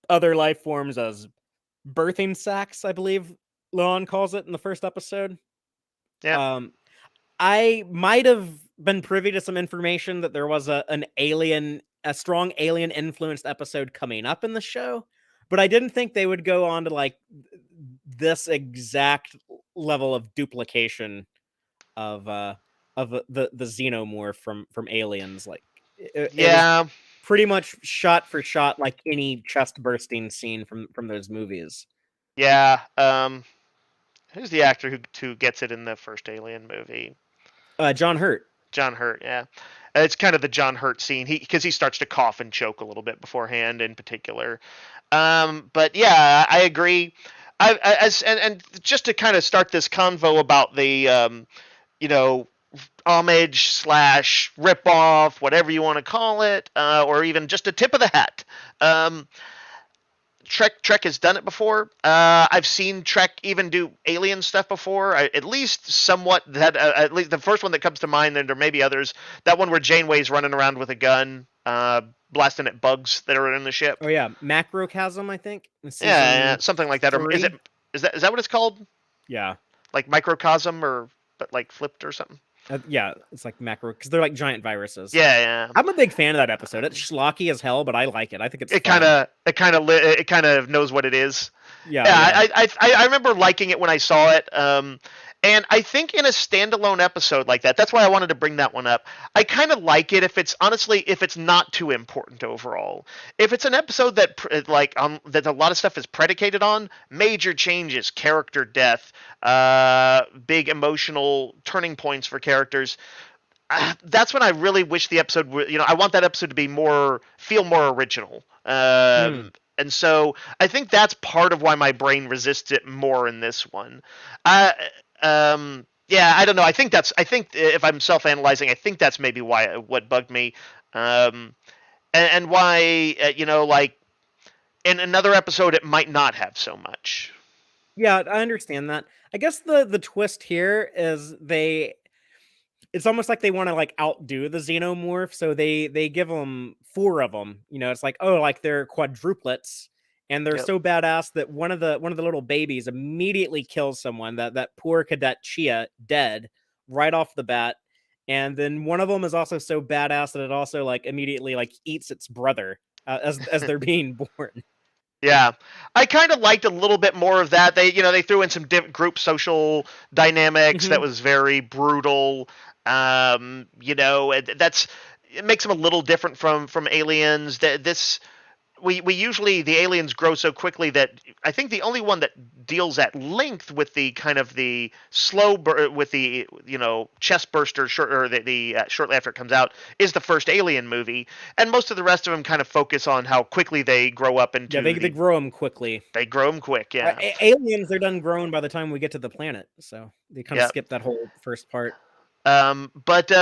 other life forms as birthing sacks, I believe Lon calls it in the first episode. Yeah. Um, I might have been privy to some information that there was a strong alien influenced episode coming up in the show, but I didn't think they would go on to like this exact level of duplication of the xenomorph from Aliens. Like it was Yeah. pretty much shot for shot like any chest bursting scene from those movies. Yeah. Who's the actor who gets it in the first Alien movie? John Hurt. John Hurt. Yeah. It's kind of the John Hurt scene. Because he starts to cough and choke a little bit beforehand, in particular. But yeah, I agree. And just to kind of start this convo about the you know homage slash rip off, whatever you want to call it, or even just a tip of the hat. Um, Trek has done it before. I've seen Trek even do alien stuff before. At least somewhat that. At least the first one that comes to mind, and there may be others. That one where Janeway's running around with a gun, blasting at bugs that are in the ship. Oh yeah, Macrochasm, I think, in Yeah, season something like that. Or is 3. it? Is that what it's called? Yeah. Like microcosm, or but like flipped or something? Yeah, it's like macro because they're like giant viruses. Yeah, yeah. I'm a big fan of that episode. It's schlocky as hell, but I like it. I think it's It kind fun. of it kind of knows what it is. Yeah, Yeah, yeah. I remember liking it when I saw it. And I think in a standalone episode like that, that's why I wanted to bring that one up. I kind of like it if it's honestly if it's not too important overall. If it's an episode that that a lot of stuff is predicated on major changes, character death, big emotional turning points for characters. That's when I really wish the episode would, I want that episode to be feel more original. Hmm. And so I think that's part of why my brain resists it more in this one. I, yeah, I don't know. I think if I'm self-analyzing, I think that's maybe what bugged me. And why, like in another episode, it might not have so much. Yeah, I understand that. I guess the twist here is it's almost like they want to like outdo the xenomorph, so they give them 4 of them. It's like, oh, like they're quadruplets, and they're Yep. so badass that one of the little babies immediately kills someone. That poor cadet Chia dead right off the bat. And then one of them is also so badass that it also like immediately like eats its brother as they're being born. Yeah, I kind of liked a little bit more of that. They threw in some group social dynamics that Mhm. was very brutal. It makes them a little different from aliens. That this we usually the aliens grow so quickly that I think the only one that deals at length with the kind of the with the chest burster short or shortly after it comes out is the first Alien movie, and most of the rest of them kind of focus on how quickly they grow up Yeah, into they grow them quickly. they grow them quick. Yeah, Aliens, they're done growing by the time we get to the planet, so they kind of yeah. skip that whole first part. But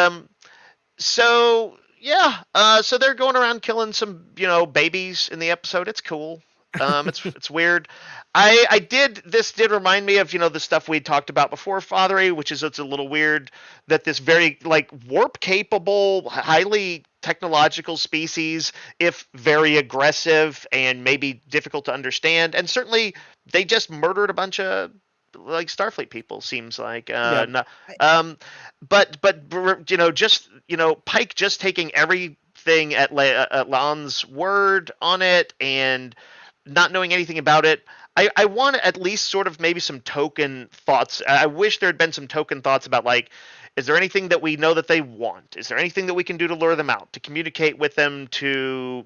so yeah, so they're going around killing some babies in the episode. It's cool. It's weird. This did remind me of the stuff we talked about before, Fathery, which is it's a little weird that this very like warp capable, highly technological species, if very aggressive and maybe difficult to understand, and certainly they just murdered a bunch of like Starfleet people. Seems like Yeah, no, I- um, but just Pike just taking everything at Lan's word on it and not knowing anything about it. I want at least sort of maybe some token thoughts. I wish there had been some token thoughts about like, is there anything that we know that they want? Is there anything that we can do to lure them out, to communicate with them, to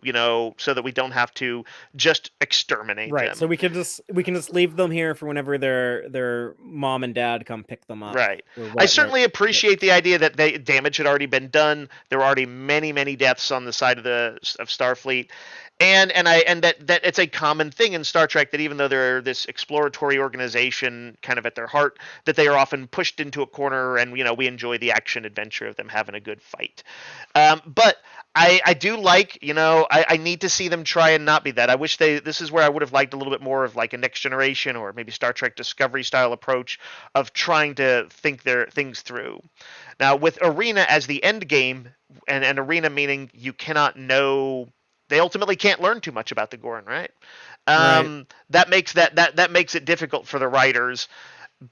so that we don't have to just exterminate right. So them? we can just leave them here for whenever their mom and dad come pick them up Right. or I what. certainly appreciate the idea that damage had already been done. There were already many, many deaths on the side of Starfleet, and that it's a common thing in Star Trek that even though they're this exploratory organization, kind of at their heart, that they are often pushed into a corner, and we enjoy the action adventure of them having a good fight. But I do like, I need to see them try and not be that. I wish this is where I would have liked a little bit more of like a Next Generation or maybe Star Trek Discovery style approach of trying to think their things through. Now, with Arena as the end game, and Arena meaning you cannot know, they ultimately can't learn too much about the Gorn, right? Right. That makes it difficult for the writers,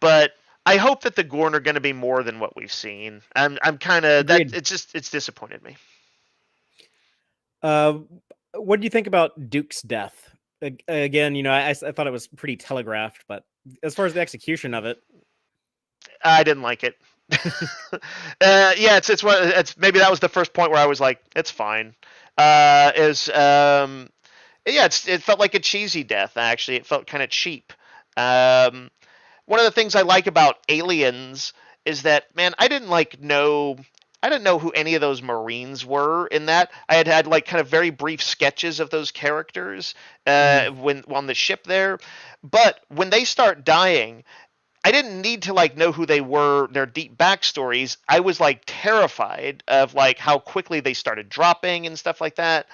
but I hope that the Gorn are going to be more than what we've seen. I'm kind of that Agreed. it's disappointed me. Uh, what do you think about Duke's death? Again, I thought it was pretty telegraphed, but as far as the execution of it, I didn't like it. Yeah, it's maybe that was the first point where I was like, it's fine. Is Yeah, it felt like a cheesy death. Actually, it felt kind of cheap. Um, One of the things I like about Aliens is that, man, I didn't know who any of those Marines were in that. I had like kind of very brief sketches of those characters mm, when on the ship there, but when they start dying, I didn't need to like know who they were, their deep backstories. I was like terrified of like how quickly they started dropping and stuff like that.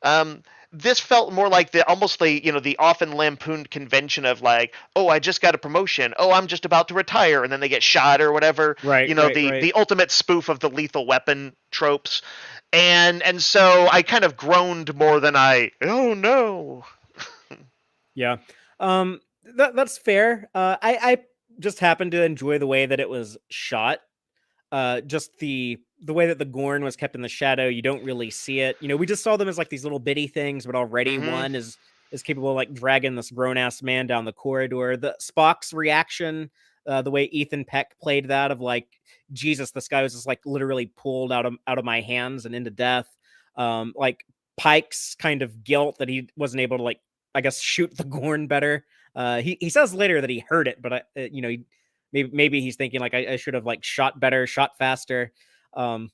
Um, this felt more like the almost the often lampooned convention of like, oh, I just got a promotion, oh, I'm just about to retire, and then they get shot or whatever. Right, right, right. The ultimate spoof of the lethal weapon tropes. And so I kind of groaned more than oh no. Yeah. That's fair. I just happened to enjoy the way that it was shot. Just the way that the Gorn was kept in the shadow, you don't really see it. We just saw them as like these little bitty things, but already Mm-hmm. one is capable of like dragging this grown ass man down the corridor. The Spock's reaction, the way Ethan Peck played that of like, Jesus, this guy was just like literally pulled out of my hands and into death. Like Pike's kind of guilt that he wasn't able to like, I guess, shoot the Gorn better. He says later that he heard it, but maybe he's thinking like I should have like shot better, shot faster. Um,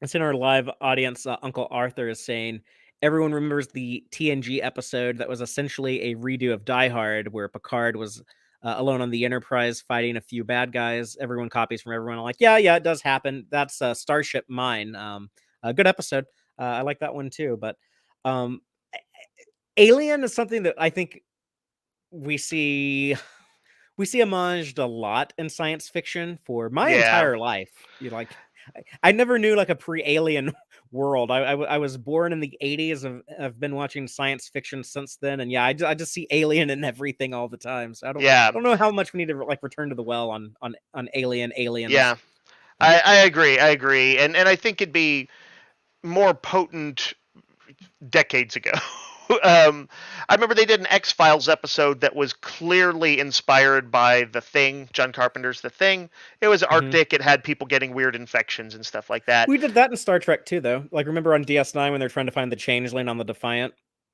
it's in our live audience. Uncle Arthur is saying everyone remembers the TNG episode that was essentially a redo of Die Hard, where Picard was alone on the Enterprise fighting a few bad guys. Everyone copies from everyone. I'm like, yeah, it does happen. That's Starship Mine. A good episode. I like that one too. But um, Alien is something that I think we see homaged a lot in science fiction for my Yeah. entire life. You like, I never knew like a pre-alien world. I was born in the 80s. I've been watching science fiction since then, and yeah, I just see alien in everything all the time. So Yeah. I don't know how much we need to like return to the well on aliens. Yeah. I agree. I agree. And I think it'd be more potent decades ago. I remember they did an X Files episode that was clearly inspired by The Thing, John Carpenter's The Thing. It was Mhm. Arctic. It had people getting weird infections and stuff like that. We did that in Star Trek too, though. Like, remember on DS9 when they're trying to find the changeling on the Defiant?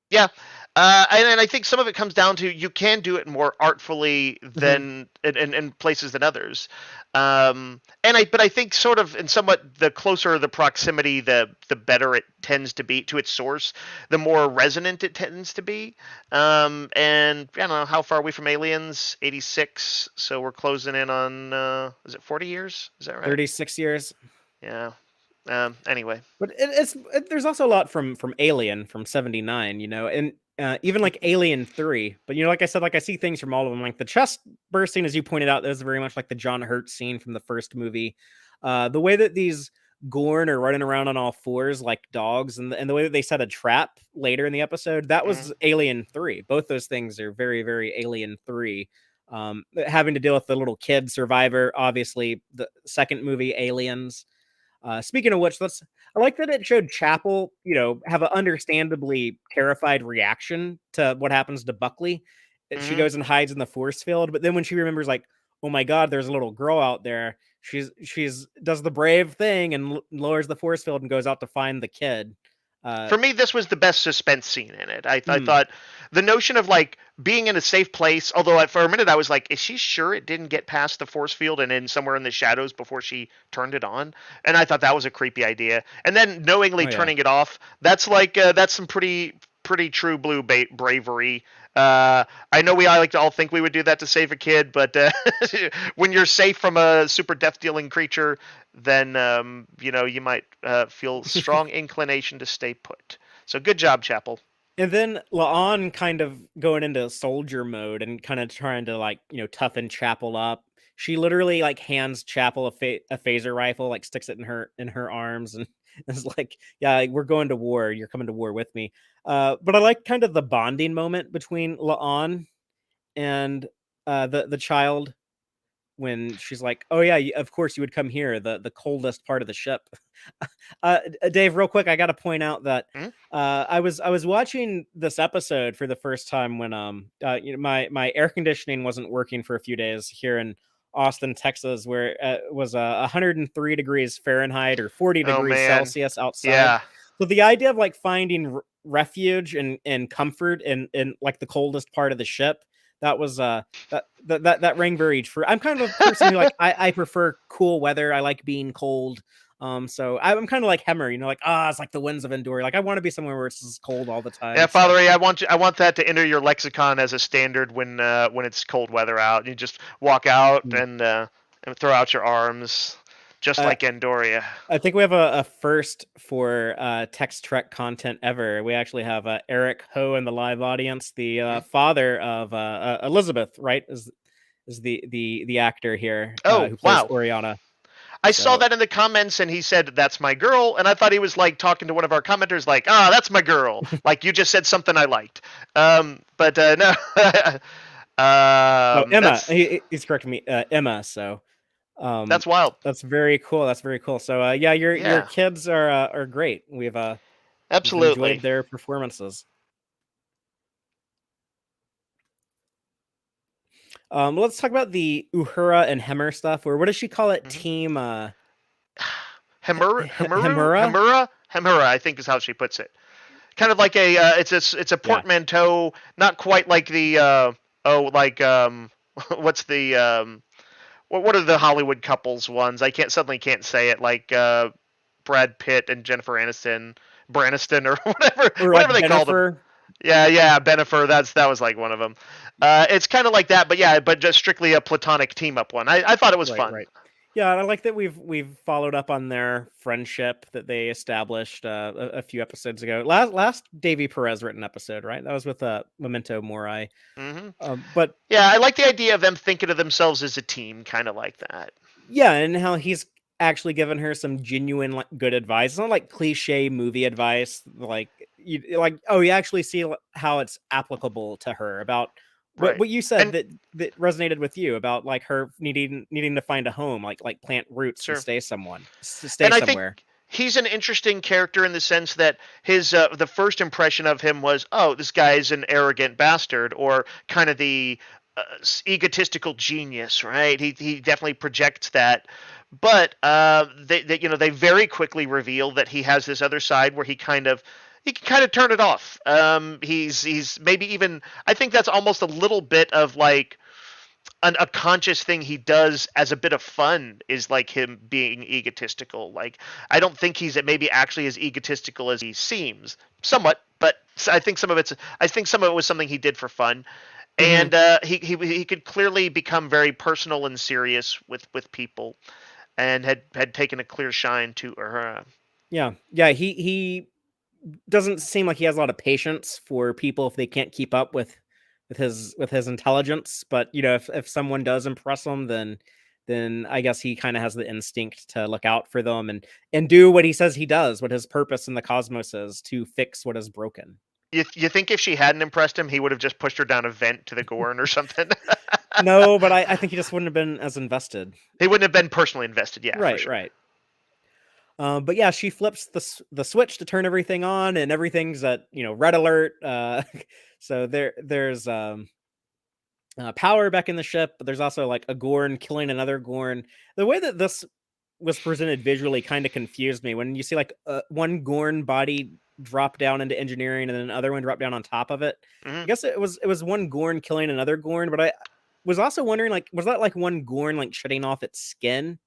Yeah, and I think some of it comes down to you can do it more artfully Mhm. than in places than others. But I think sort of in somewhat the closer the proximity, the better it tends to be to its source, the more resonant it tends to be. And I don't know how far are we from Aliens? 86, so we're closing in on is it 40 years? Is that right? 36 years. Yeah. Anyway. But there's also a lot from Alien from '79, and even like Alien 3. But like I said, like I see things from all of them. Like the chest bursting, as you pointed out, is very much like the John Hurt scene from the first movie. The way that these Gorn are running around on all fours like dogs, and the way that they set a trap later in the episode, that Mhm. was Alien 3. Both those things are very, very Alien 3. Having to deal with the little kid survivor, obviously the second movie, Aliens. Speaking of which, I like that it showed Chapel, have an understandably terrified reaction to what happens to Buckley. She Mhm. goes and hides in the force field, but then when she remembers, like, oh my God, there's a little girl out there, she's does the brave thing and lowers the force field and goes out to find the kid. Uh, For me, this was the best suspense scene in it. I mm, thought the notion of like being in a safe place, although for a minute I was like, is she sure it didn't get past the force field and in somewhere in the shadows before she turned it on? And I thought that was a creepy idea. And then knowingly oh yeah. turning it off, that's like that's some pretty true blue bravery. I know we all like to all think we would do that to save a kid, but when you're safe from a super death dealing creature, then you might feel strong inclination to stay put. So good job, Chapel. And then La'an kind of going into soldier mode and kind of trying to like, toughen Chapel up. She literally like hands Chapel a phaser rifle, like sticks it in her arms and is like, yeah, like, we're going to war. You're coming to war with me. But I like kind of the bonding moment between La'an and the child when she's like, "Oh yeah, of course you would come here, the coldest part of the ship." Dave, real quick, I got to point out that Hmm? I was watching this episode for the first time when my air conditioning wasn't working for a few days here in Austin, Texas, where it was 103 degrees Fahrenheit or 40 Oh degrees man, Celsius outside. yeah. So the idea of like finding refuge and comfort in like the coldest part of the ship, that was that rang very true. I'm kind of a person who like I prefer cool weather. I like being cold. So I'm kind of like Hemmer, like it's like the winds of Endor. Like I want to be somewhere where it's just cold all the Yeah, time. So Father A, I want that to enter your lexicon as a standard when it's cold weather out. You just walk out mm. and throw out your arms. just like Andoria. I think we have a first for Tex-Trek content ever. We actually have Eric Ho in the live audience, the father of Elizabeth, right? Is the actor here Oh, who plays wow. Oriana. I saw So that in the comments, and he said, "That's my girl," and I thought he was like talking to one of our commenters, like, "Ah, that's my girl." Like you just said something I liked. But no. no, Emma. That's He's correcting me, Emma. So that's wild. that's very cool. That's very cool. So yeah, your Yeah, kids are great. We've absolutely. enjoyed their performances. Let's talk about the Uhura and Hemmer stuff. Or what does she call it? Hmm. Team Hemura? Hemura, I think is how she puts it. Kind of like a it's a Yeah. portmanteau, not quite like the what's the what are the Hollywood couples ones? I can't say it, like Brad Pitt and Jennifer Aniston, Braniston or Or like whatever they call them. Benifer. Yeah, Benifer. That was like one of them. It's kind of like that, but yeah, but just strictly a platonic team up one. I thought it was Right, fun. right. Yeah, I like that we've followed up on their friendship that they established a few episodes ago. Last Davy Perez written episode, right? That was with Memento Mori. Hmm. But Yeah, I like the idea of them thinking of themselves as a team, kind of like that. yeah, and how he's actually given her some genuine like good advice. It's not like cliche movie advice, like oh, you actually see how it's applicable to her about Right. what you said And that resonated with you about like her needing to find a home, like plant roots and sure. stay And I think somewhere. he's an interesting character in the sense that his the first impression of him was, oh, this guy's an arrogant bastard, or kind of the egotistical genius, right? He definitely projects that. But they very quickly reveal that he has this other side where he can kind of turn it off. He's maybe even, I think that's almost a little bit of like a conscious thing he does as a bit of fun, is like him being egotistical. Like, I don't think he's maybe actually as egotistical as he seems, somewhat, but I think some of it was something he did for fun. Hmm. And he could clearly become very personal and serious with people, and had taken a clear shine to her. Yeah. He doesn't seem like he has a lot of patience for people if they can't keep up with his intelligence. But if someone does impress him, then I guess he kind of has the instinct to look out for them and do what he says he does, what his purpose in the cosmos is to fix what is broken. You think if she hadn't impressed him, he would have just pushed her down a vent to the Gorn or something? No, but I think he just wouldn't have been as invested. He wouldn't have been personally invested, yeah, for Right, sure. right. But yeah, she flips the switch to turn everything on, and everything's at red alert. So there's power back in the ship, but there's also like a Gorn killing another Gorn. The way that this was presented visually kind of confused me when you see like one Gorn body drop down into engineering and then another one drop down on top of it. Hmm. I guess it was one Gorn killing another Gorn, but I was also wondering, like, was that like one Gorn like shutting off its skin?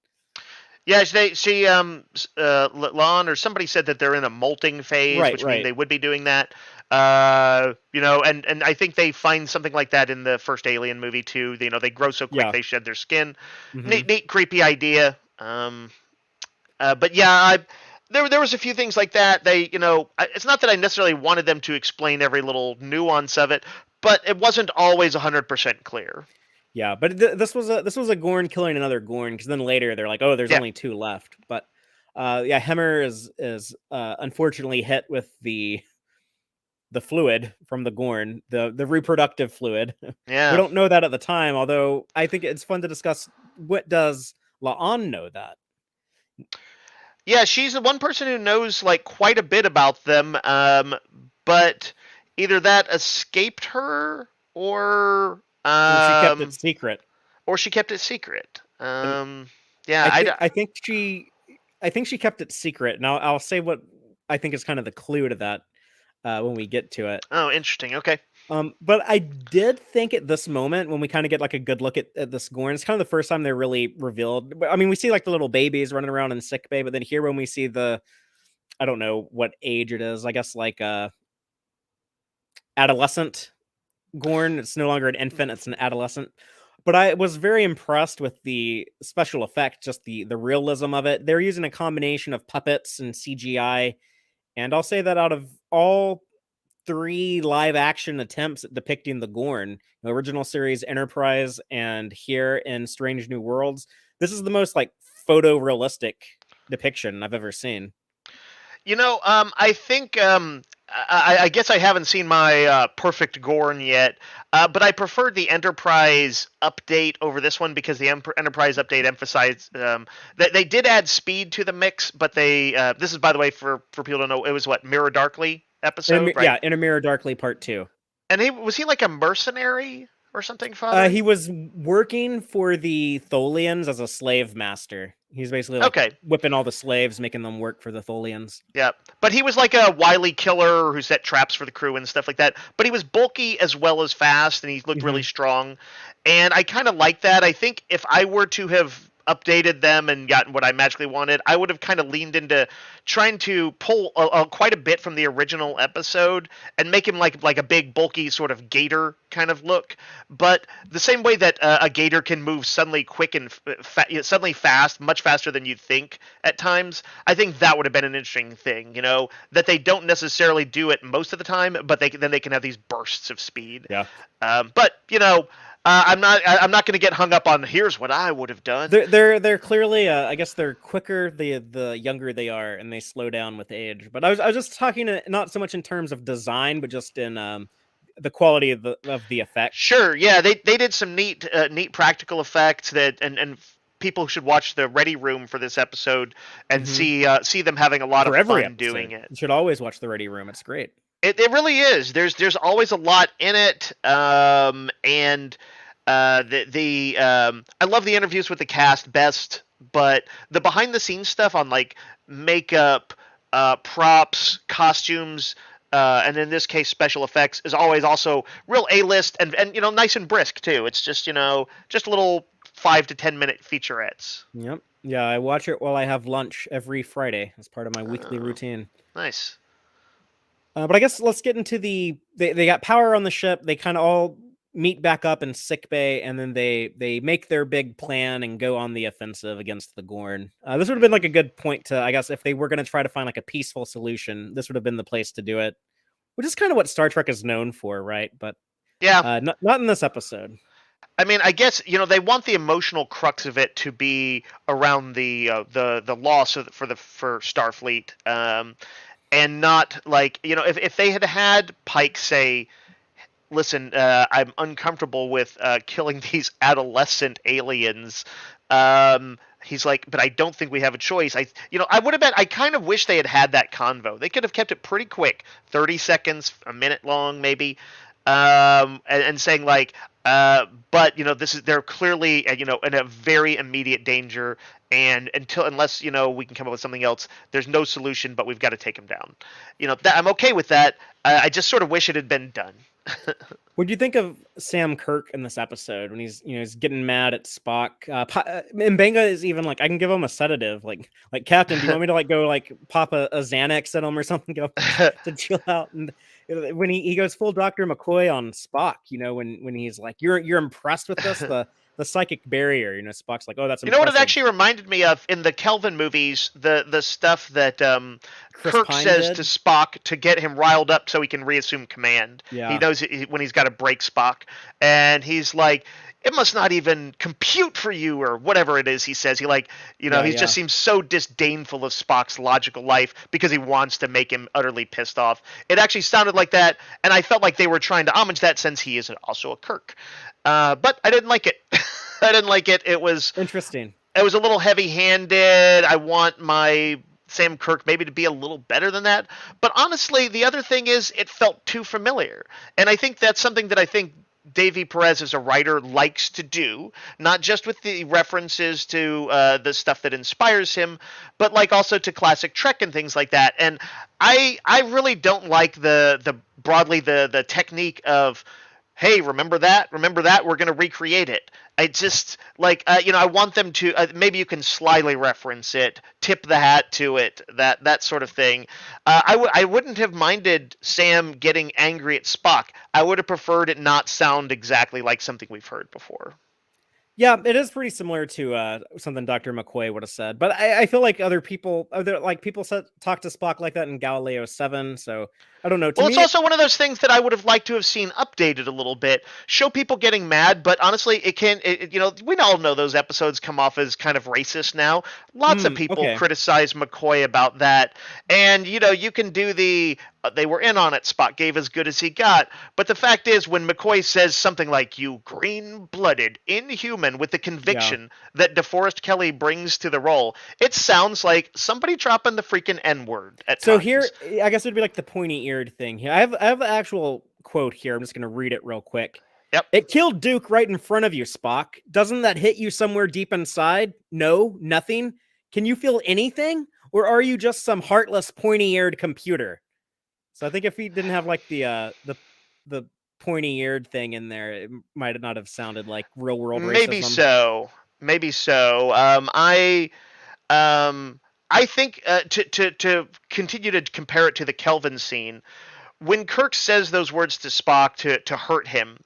Yeah, Lon or somebody said that they're in a molting phase, Right, which mean right. they would be doing that. And I think they find something like that in the first Alien movie too. They grow so quick Yeah. they shed their skin. Hmm. Neat, creepy idea. But yeah, there was a few things like that. It's not that I necessarily wanted them to explain every little nuance of it, but it wasn't always 100% clear. Yeah, but this was a Gorn killing another Gorn, because then later they're like, oh, there's Yeah, only two left. But yeah, Hemmer is unfortunately hit with the fluid from the Gorn, the reproductive fluid. We yeah. don't know that at the time, although I think it's fun to discuss what does La'an know that. Yeah, she's the one person who knows like quite a bit about them, but either that escaped her, Or she kept it secret. or she kept it secret. And Yeah, I think I think she I think she kept it secret. And I'll say what I think is kind of the clue to that when we get to it. oh, interesting. Okay. But I did think at this moment, when we kind of get like a good look at this Gorn, it's kind of the first time they're really revealed. I mean, we see like the little babies running around in sick bay, but then here when we see I don't know what age it is. I guess like adolescent Gorn. It's no longer an infant; it's an adolescent. But I was very impressed with the special effect, just the realism of it. They're using a combination of puppets and CGI, and I'll say that out of all three live action attempts at depicting the Gorn, the original series Enterprise and here in Strange New Worlds, this is the most like photorealistic depiction I've ever seen. I think I guess I haven't seen my perfect Gorn yet, but I preferred the Enterprise update over this one because the Enterprise update emphasized that they did add speed to the mix, but they this is by the way for people to know it was what Mirror Darkly episode, right? Yeah, In a Mirror Darkly Part 2. And he like a mercenary or something, He Father? was working for the Tholians as a slave master. He's basically like Okay. whipping all the slaves, making them work for the Tholians. Yeah, but he was like a wily killer who set traps for the crew and stuff like that. But he was bulky as well as fast, and he looked really Hmm. strong. And I kind of like that. I think if I were to have updated them and gotten what I magically wanted, I would have kind of leaned into trying to pull quite a bit from the original episode and make him like a big bulky sort of gator kind of look. But the same way that a gator can move suddenly quick and suddenly fast, much faster than you'd think at times, I think that would have been an interesting thing. That they don't necessarily do it most of the time, but then they can have these bursts of speed. Yeah. But I'm not going to get hung up on here's what I would have done. They're clearly I guess they're quicker the younger they are, and they slow down with age. But I was just talking not so much in terms of design, but just in the quality of the effects. Sure, yeah, they did some neat practical effects and people should watch the Ready Room for this episode and Hmm. see them having a lot of For every fun doing episode, it. you should always watch the Ready Room. It's great. It really is. There's always a lot in it, and I love the interviews with the cast best, but the behind the scenes stuff on like makeup, props, costumes, and in this case special effects is always also real A list and nice and brisk too. It's just little 5 to 10 minute featurettes. Yep. Yeah, I watch it while I have lunch every Friday as part of my weekly Oh, routine. nice. But I guess let's get into they got power on the ship. They kind of all meet back up in sick bay, and then they make their big plan and go on the offensive against the Gorn. This would have been like a good point to, I guess, if they were going to try to find like a peaceful solution, this would have been the place to do it, which is kind of what Star Trek is known for, right? But Yeah, not in this episode. I mean, I guess they want the emotional crux of it to be around the loss for Starfleet, and not like if they had Pike say, "Listen, I'm uncomfortable with killing these adolescent aliens." He's like, "But I don't think we have a choice." I would have bet. I kind of wish they had that convo. They could have kept it pretty quick, 30 seconds, a minute long, maybe, and saying like, but they're clearly in a very immediate danger, and unless we can come up with something else, there's no solution, but we've got to take them down. I'm okay with that. I just sort of wish it had been done. What do you think of Sam Kirk in this episode when he's getting mad at Spock? Mbenga is even like, I can give him a sedative, like Captain, do you want me to like go like pop a Xanax at him or something, go to chill out? And when he goes full Dr. McCoy on Spock, when he's like, you're impressed with this, the psychic barrier, Spock's like, oh, that's You know what it impressive. actually reminded me of in the Kelvin movies, the stuff that Chris Kirk Pine says did. to Spock to get him riled up so he can reassume command. Yeah. He knows when he's got to break Spock, and he's like, "It must not even compute for you," or whatever it is he says. He he just seems so disdainful of Spock's logical life because he wants to make him utterly pissed off. It actually sounded like that, and I felt like they were trying to homage that since he is also a Kirk. But I didn't like it. I didn't like it. It was Interesting. a little heavy-handed. I want my Sam Kirk maybe to be a little better than that. But honestly, the other thing is it felt too familiar. And I think that's something that I think Davy Perez as a writer likes to do, not just with the references to the stuff that inspires him, but like also to classic Trek and things like that. And I really don't like the broadly the technique of, hey, remember that? Remember that? We're going to recreate it. I just like I want them to maybe you can slyly reference it, tip the hat to it, that sort of thing. I wouldn't have minded Sam getting angry at Spock. I would have preferred it not sound exactly like something we've heard before. Yeah, it is pretty similar to something Dr. McCoy would have said, but I feel like other people, people said talk to Spock like that in Galileo 7. So I don't know. To Well, it's me, also one of those things that I would have liked to have seen updated a little bit. Show people getting mad, but honestly, it can. We all know those episodes come off as kind of racist now. Lots of people okay, criticize McCoy about that, and you can do the they were in on it. Spock gave as good as he got, but the fact is, when McCoy says something like "you green-blooded inhuman" with the yeah. conviction that DeForest Kelley brings to the role, it sounds like somebody dropping the freaking N-word at So times. here, I guess it'd be like the pointy-eared thing here. I have the actual quote here. I'm just gonna read it real quick. Yep. It killed Duke right in front of you, Spock. Doesn't that hit you somewhere deep inside? No, nothing. Can you feel anything, or are you just some heartless, pointy-eared computer? So I think if he didn't have like the pointy-eared thing in there, it might not have sounded like real-world Maybe racism. so. Maybe so. Um, I think to continue to compare it to the Kelvin scene, when Kirk says those words to Spock to hurt him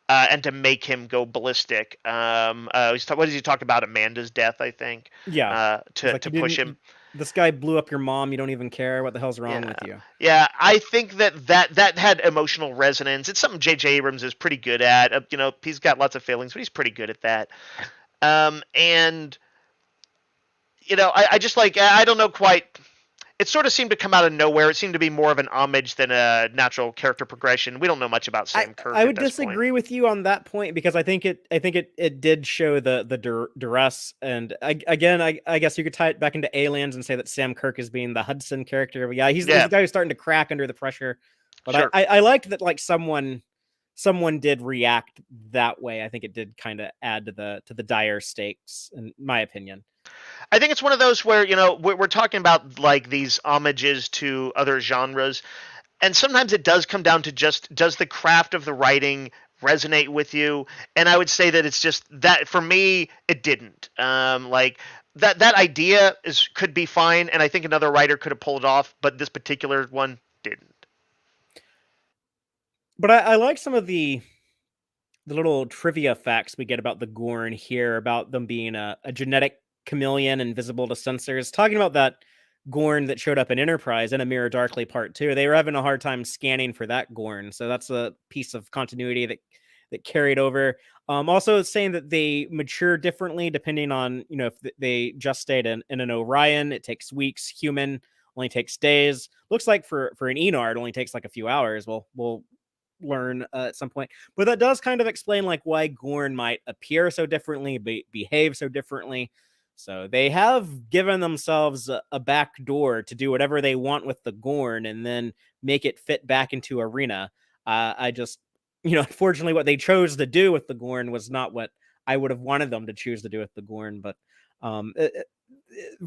and to make him go ballistic, what does he talk about? Amanda's death, I think, Yeah, he's like, to you push didn't. him. This guy blew up your mom. You don't even care. What the hell's wrong Yeah, with you? yeah. I think that had emotional resonance. It's something J.J. Abrams is pretty good at. He's got lots of feelings, but he's pretty good at that. And I just like I don't know quite. It sort of seemed to come out of nowhere. It seemed to be more of an homage than a natural character progression. We don't know much about I Sam Kirk I at would this point. disagree with you on that point because I think it did show the duress, and I guess you could tie it back into Aliens and say that Sam Kirk is being the Hudson character. Yeah, he's Yeah, the guy who's starting to crack under the pressure. But I sure. I, I liked that like someone did react that way. I think it did kind of add to the dire stakes, in my opinion. I think it's one of those where we're talking about like these homages to other genres, and sometimes it does come down to just does the craft of the writing resonate with you? And I would say that it's just that for me, it didn't. Like that idea could be fine, and I think another writer could have pulled it off, but this particular one didn't. But I like some of the little trivia facts we get about the Gorn here, about them being a genetic chameleon invisible to sensors. Talking about that Gorn that showed up in Enterprise and A Mirror Darkly Part 2, they were having a hard time scanning for that Gorn. So that's a piece of continuity that carried over. Also, it's saying that they mature differently depending on, if they just stayed in an Orion, it takes weeks. Human only takes days. Looks like for an Enar, it only takes like a few hours. We'll learn at some point. But that does kind of explain like why Gorn might appear so differently, behave so differently. So they have given themselves a back door to do whatever they want with the Gorn and then make it fit back into Arena. I just, unfortunately, what they chose to do with the Gorn was not what I would have wanted them to choose to do with the Gorn. But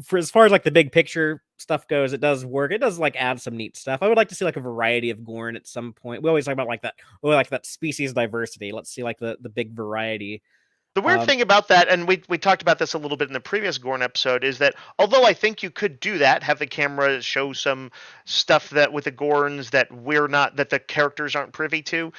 for as far as like the big picture stuff goes, it does work. It does like add some neat stuff. I would like to see like a variety of Gorn at some point. We always talk about like that, like that species diversity. Let's see like the big variety. The weird Um, thing about that, and we talked about this a little bit in the previous Gorn episode, is that although I think you could do that, have the camera show some stuff that with the Gorns that that the characters aren't privy to,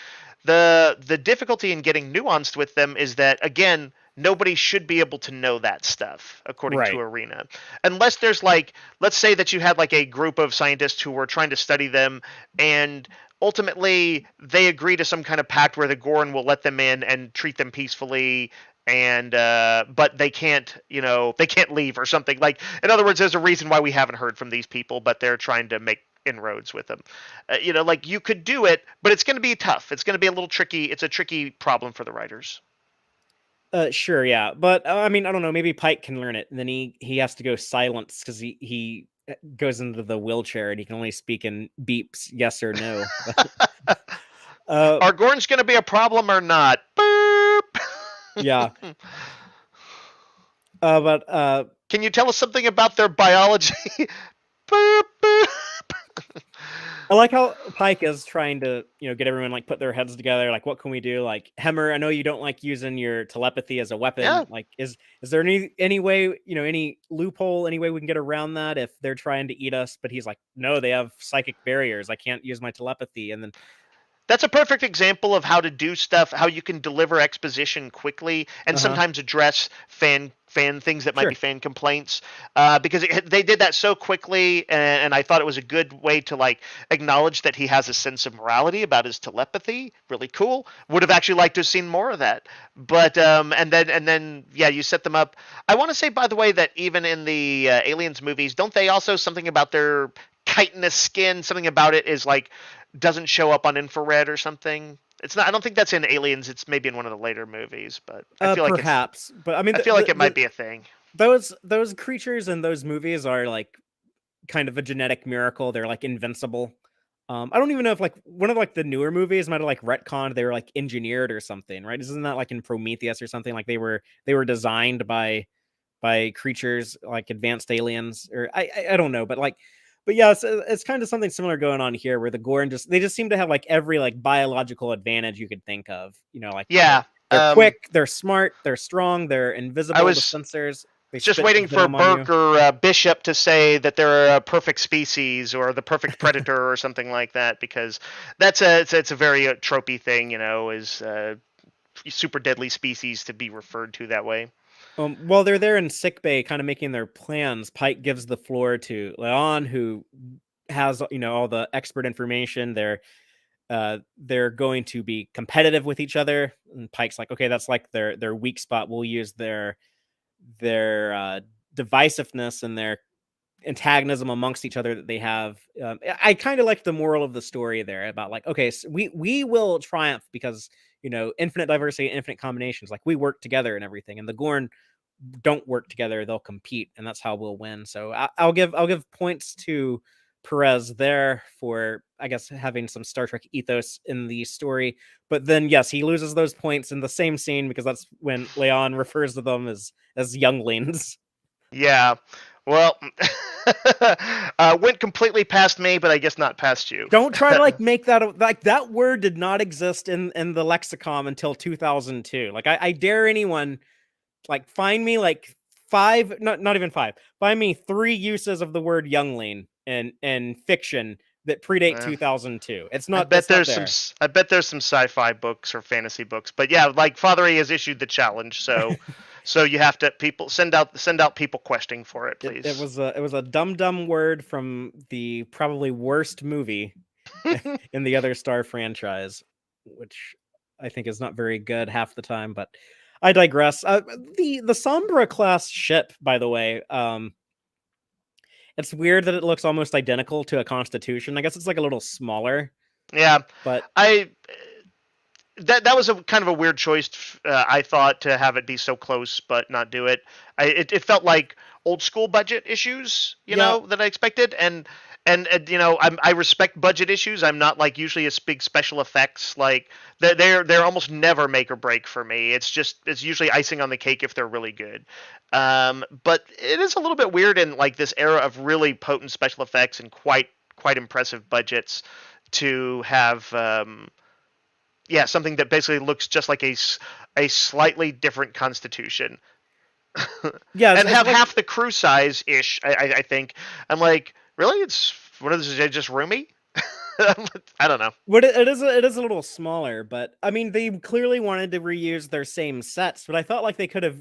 the difficulty in getting nuanced with them is that again nobody should be able to know that stuff according to right. Arena, unless there's like let's say that you had like a group of scientists who were trying to study them and ultimately they agree to some kind of pact where the Gorn will let them in and treat them peacefully and but they can't leave or something. Like in other words, there's a reason why we haven't heard from these people, but they're trying to make inroads with them. Like you could do it, but it's going to be tough. It's going to be a little tricky. It's a tricky problem for the writers. Sure, yeah, but I mean, I don't know. Maybe Pike can learn it, and then he has to go silence because he goes into the wheelchair and he can only speak in beeps, yes or no. uh, Are Gorns going to be a problem or not? Boop. yeah. But Can you tell us something about their biology? Boop, boop. I like how Pike is trying to, get everyone like put their heads together. Like, what can we do? Like, Hemmer, I know you don't like using your telepathy as a weapon. Yeah. Like, is there any way, any loophole, any way we can get around that if they're trying to eat us? But he's like, no, they have psychic barriers. I can't use my telepathy. And then That's a perfect example of how to do stuff, how you can deliver exposition quickly, and Uh-huh. sometimes address fan things that might be Sure. fan complaints. Because they did that so quickly, and I thought it was a good way to like acknowledge that he has a sense of morality about his telepathy. Really cool. Would have actually liked to have seen more of that. But and then yeah, you set them up. I want to say, by the way, that even in the Aliens movies, don't they also something about their chitinous skin? Something about it is like doesn't show up on infrared or something. It's not. I don't think that's in Aliens. It's maybe in one of the later movies, but Perhaps, but I mean, I feel like it might be a thing. those creatures in those movies are like kind of a genetic miracle. They're like invincible. I don't even know if like one of like the newer movies might have like retconned they were like engineered or something, right? Isn't that like in Prometheus or something? Like they were designed by creatures like advanced aliens, or I don't know, but yeah, it's kind of something similar going on here where the Gorn they just seem to have like every like biological advantage you could think of. Like Yeah. they're quick, they're smart, they're strong, they're I invisible to was sensors. They just spit waiting for venom on you. Burke or Bishop to say that they're a perfect species or the perfect predator or something like that, because it's a very tropey thing, is super deadly species to be referred to that way. While they're there in sickbay, kind of making their plans, Pike gives the floor to Leon, who has all the expert information. They're going to be competitive with each other, and Pike's like, okay, that's like their weak spot. We'll use their divisiveness and their antagonism amongst each other that they have. I kind of like the moral of the story there about like, okay, so we will triumph because infinite diversity, infinite combinations. Like we work together and everything, and the Gorn don't work together, they'll compete, and that's how we'll win. So I'll give points to Perez there for, I guess, having some Star Trek ethos in the story. But then yes, he loses those points in the same scene because that's when Leon refers to them as younglings. Yeah. Well, went completely past me, but I guess not past you. Don't try to like make that like that word did not exist in the lexicon until 2002. Like I dare anyone like find me like five, not even five. Find me three uses of the word youngling in fiction that predate Eh. 2002. It's I not bet it's not there's some. there. I bet there's some sci-fi books or fantasy books, but yeah, like Father A has issued the challenge, so you have to people send out people questing for it, It please. was a dumb word from the probably worst movie in the other Star franchise, which I think is not very good half the time. But I digress. The Sombra class ship, by the way, it's weird that it looks almost identical to a Constitution. I guess it's like a little smaller, Yeah, but I that was a kind of a weird choice. I thought to have it be so close, but not do it. It felt like old school budget issues, yeah, that I expected, and I respect budget issues. I'm not like usually a big special effects like they're almost never make or break for me. It's usually icing on the cake if they're really good. But it is a little bit weird in like this era of really potent special effects and quite impressive budgets to have. Yeah, something that basically looks just like a slightly different constitution, yeah. It's, and it's have like half the crew size ish. I think. I'm like, really? It's what is it? Just roomy? I don't know. what it is a little smaller, but I mean they clearly wanted to reuse their same sets, but I felt like they could have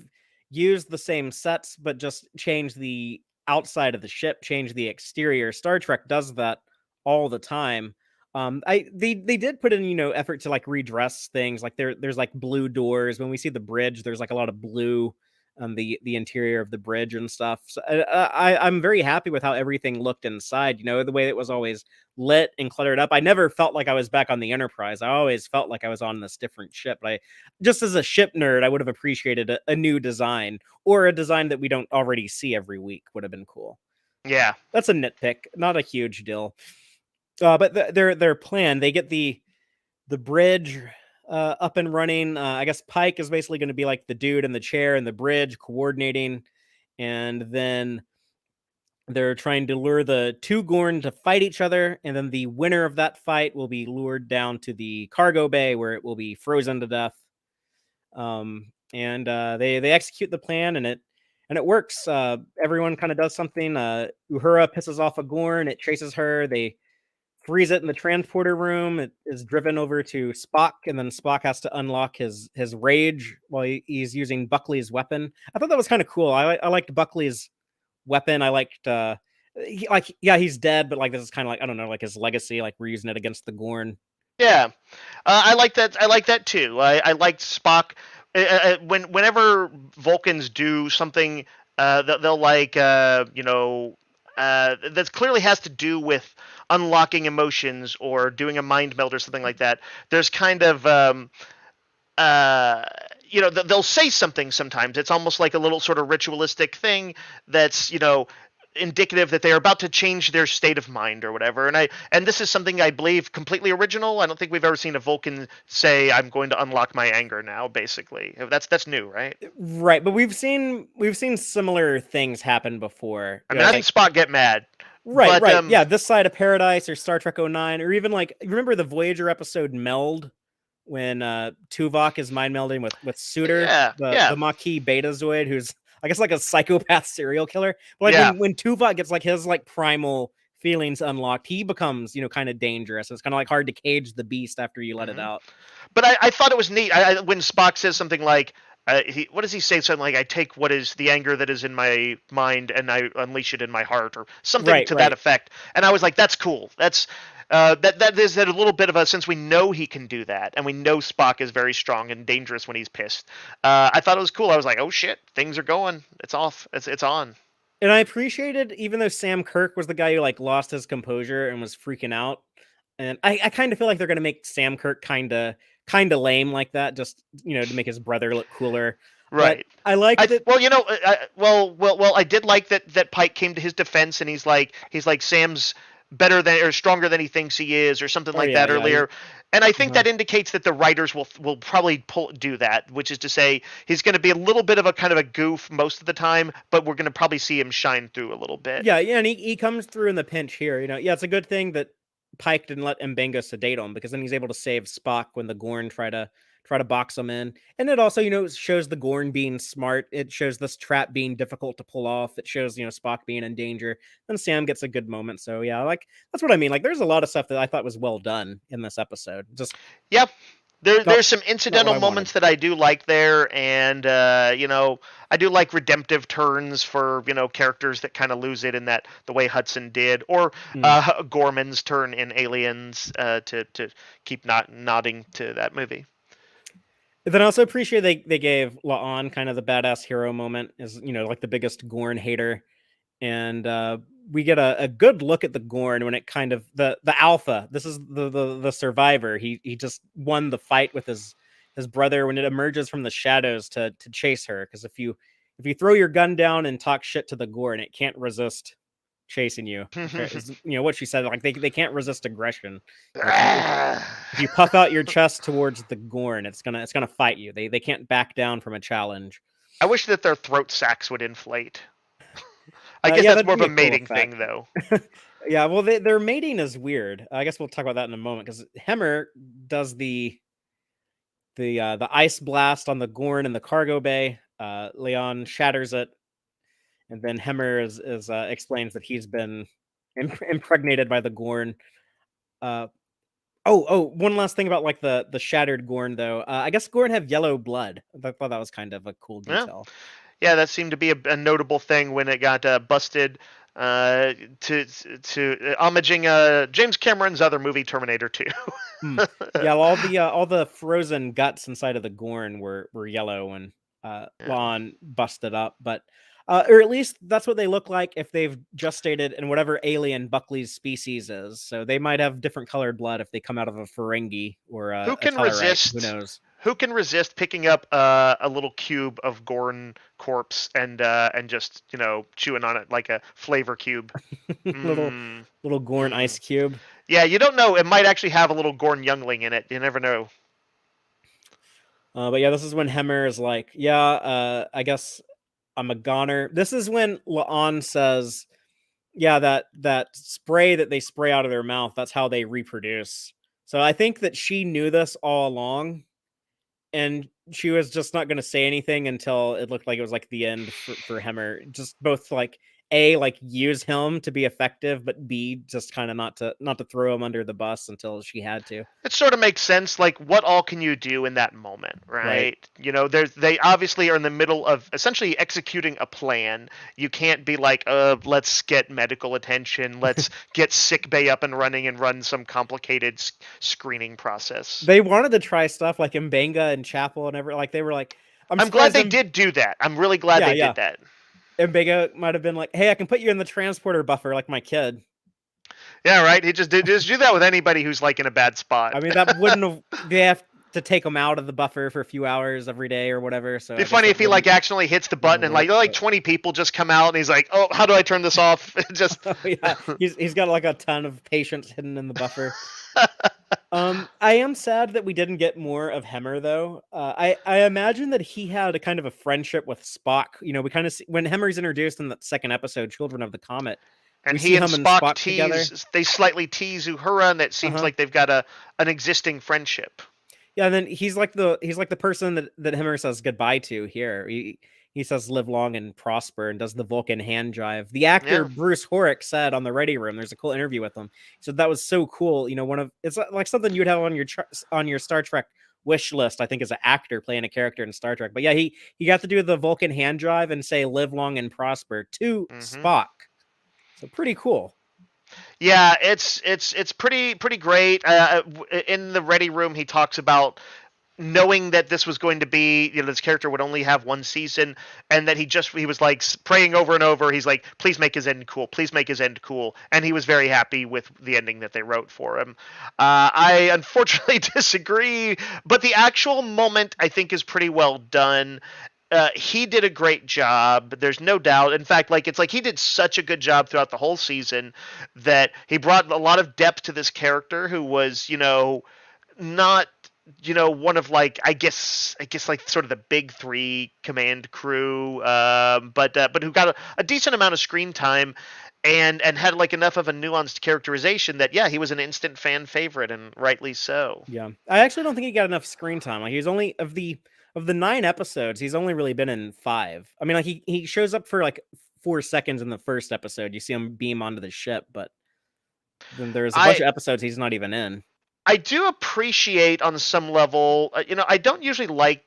used the same sets but just changed the outside of the ship, change the exterior. Star Trek does that all the time. They did put in effort to like redress things. Like there's like blue doors when we see the bridge. There's like a lot of blue on the interior of the bridge and stuff. So I'm very happy with how everything looked inside. The way it was always lit and cluttered up. I never felt like I was back on the Enterprise. I always felt like I was on this different ship. But just as a ship nerd, I would have appreciated a new design, or a design that we don't already see every week would have been cool. Yeah, That's a nitpick, not a huge deal. But their plan, they get the bridge up and running. I guess Pike is basically going to be like the dude in the chair in the bridge coordinating, and then they're trying to lure the two Gorn to fight each other, and then the winner of that fight will be lured down to the cargo bay where it will be frozen to death. And they execute the plan, and it works. Everyone kind of does something. Uhura pisses off a Gorn. It chases her. They frees it in the transporter room. It is driven over to Spock, and then Spock has to unlock his rage while he's using Buckley's weapon. I thought that was kind of cool. I liked Buckley's weapon. I liked he's dead, but like this is kind of like, I don't know, like his legacy. Like we're using it against the Gorn. Yeah, I like that. I like that too. I liked Spock. Whenever Vulcans do something, they'll like that clearly has to do with unlocking emotions or doing a mind meld or something like that. There's kind of uh, they'll say something sometimes. It's almost like a little sort of ritualistic thing that's indicative that they're about to change their state of mind or whatever. And this is something I believe completely original. I don't think we've ever seen a Vulcan say, "I'm going to unlock my anger now." Basically, that's new, right? Right, but we've seen similar things happen before. I mean, I've seen Spock get mad, Right, but right. Yeah, This Side of Paradise or Star Trek '09, or even like, remember the Voyager episode Meld, when Tuvok is mind melding with Suter, yeah, the yeah, Maquis Betazoid, who's I guess like a psychopath serial killer. But like yeah. when Tuvok gets like his like primal feelings unlocked, he becomes kind of dangerous. It's kind of like hard to cage the beast after you let it hmm out. But I thought it was neat. When Spock says something like, what does he say? Something like, "I take what is the anger that is in my mind and I unleash it in my heart," or something Right, to that right. effect. And I was like, "That's cool. That is a little bit of a, since we know he can do that, and we know Spock is very strong and dangerous when he's pissed." I thought it was cool. I was like, "Oh shit, things are going. It's off. It's on." And I appreciated, even though Sam Kirk was the guy who like lost his composure and was freaking out, and I kind of feel like they're gonna make Sam Kirk kind of lame like that, just to make his brother look cooler. But Right. I like that. Well, I did like that Pike came to his defense, and he's like Sam's better than or stronger than he thinks he is, or something Oh like yeah, that yeah. He's, earlier. And I think uh that indicates that the writers will probably do that, which is to say he's going to be a little bit of a kind of a goof most of the time, but we're going to probably see him shine through a little bit. Yeah, yeah, and he comes through in the pinch here. Yeah, it's a good thing that Pike didn't let Mbenga sedate him, because then he's able to save Spock when the Gorn try to box him in. And it also, shows the Gorn being smart. It shows this trap being difficult to pull off. It shows, Spock being in danger. Then Sam gets a good moment. So yeah, like that's what I mean. Like there's a lot of stuff that I thought was well done in this episode. Just Yep. not There's some not what incidental I wanted. moments that I do like there, and I do like redemptive turns for characters that kind of lose it in that the way Hudson did, or Mm. Gorman's turn in Aliens, to keep nodding to that movie. Then I also appreciate they gave La'an kind of the badass hero moment, as like the biggest Gorn hater. And we get a good look at the Gorn when it kind of the alpha. This is the survivor. He just won the fight with his brother when it emerges from the shadows to chase her. Because if you throw your gun down and talk shit to the Gorn, it can't resist chasing you. Is what she said. Like they can't resist aggression. If you puff out your chest towards the Gorn, it's gonna fight you. They can't back down from a challenge. I wish that their throat sacs would inflate. I guess Yeah, that's that'd more of be a a cool mating effect. thing, though. Yeah, well, their mating is weird. I guess we'll talk about that in a moment, because Hemmer does the ice blast on the Gorn in the cargo bay. Leon shatters it, and then Hemmer is explains that he's been impregnated by the Gorn. Uh, one last thing about like the shattered Gorn though. I guess Gorn have yellow blood. I thought that was kind of a cool Yeah. detail. Yeah, that seemed to be a notable thing when it got busted. To homaging James Cameron's other movie, Terminator 2. Hmm. Yeah, all the frozen guts inside of the Gorn were yellow when Yeah. Lon busted up, but or at least that's what they look like if they've just stated in whatever alien Buckley's species is. So they might have different colored blood if they come out of a Ferengi or Who a can Tellarite. Who resist? knows? Who can resist picking up a little cube of Gorn corpse and just chewing on it like a flavor cube? little Mm, little Gorn mm. ice cube. Yeah, you don't know. It might actually have a little Gorn youngling in it. You never know. But yeah, this is when Hemmer is like, yeah, I guess I'm a goner. This is when La'an says, yeah, that spray that they spray out of their mouth, that's how they reproduce. So I think that she knew this all along, and she was just not going to say anything until it looked like it was like the end for Hemmer. Just both like A, like use him to be effective, but B, just kind of not to throw him under the bus until she had to. It sort of makes sense. Like, what all can you do in that moment, Right. right? They obviously are in the middle of essentially executing a plan. You can't be like, let's get medical attention, let's get sick bay up and running and run some complicated screening process. They wanted to try stuff like Mbenga and Chapel and like they were like, I'm I'm glad surprised they them. did do that. I'm really glad Yeah, they yeah. did that. Mbenga might have been like, hey, I can put you in the transporter buffer like my kid. Yeah, right. He just do that with anybody who's like in a bad spot. I mean, that wouldn't have. They have to take them out of the buffer for a few hours every day or whatever. So It'd I be guess funny that if he like accidentally hits the wouldn't button have and like worked. But 20 people just come out and he's like, "Oh, how do I turn this off?" Just oh, yeah, he's got like a ton of patients hidden in the buffer. I am sad that we didn't get more of Hemmer though. I imagine that he had a kind of a friendship with Spock. You know, we kind of see when Hemmer's introduced in that second episode, Children of the Comet. We and see he and him and Spock Spock together. tease they slightly tease Uhura, and it Uh seems huh. like they've got an existing friendship. Yeah, and then he's like the person that Hemmer says goodbye to here. He says live long and prosper and does the Vulcan hand jive. The actor Yeah. Bruce Horrick said on the Ready Room, there's a cool interview with him. So that was so cool. You know, it's like something you'd have on your Star Trek wish list. I think as an actor playing a character in Star Trek. But yeah, he got to do the Vulcan hand jive and say live long and prosper to Hmm. Spock. So pretty cool. Yeah, it's pretty great. In the Ready Room, he talks about knowing that this was going to be, this character would only have one season, and that he was like praying over and over. He's like, please make his end cool, please make his end cool, and he was very happy with the ending that they wrote for him. I unfortunately disagree, but the actual moment I think is pretty well done. He did a great job. There's no doubt. In fact, like it's like he did such a good job throughout the whole season that he brought a lot of depth to this character who was, not one of like I guess like sort of the big three command crew, but who got a decent amount of screen time and had like enough of a nuanced characterization that yeah, he was an instant fan favorite, and rightly so. Yeah, I actually don't think he got enough screen time. Like he's only of the 9 episodes, he's only really been in 5. I mean, like he shows up for like 4 seconds in the first episode. You see him beam onto the ship, but then there's a bunch I of episodes he's not even in. I do appreciate on some level, I don't usually like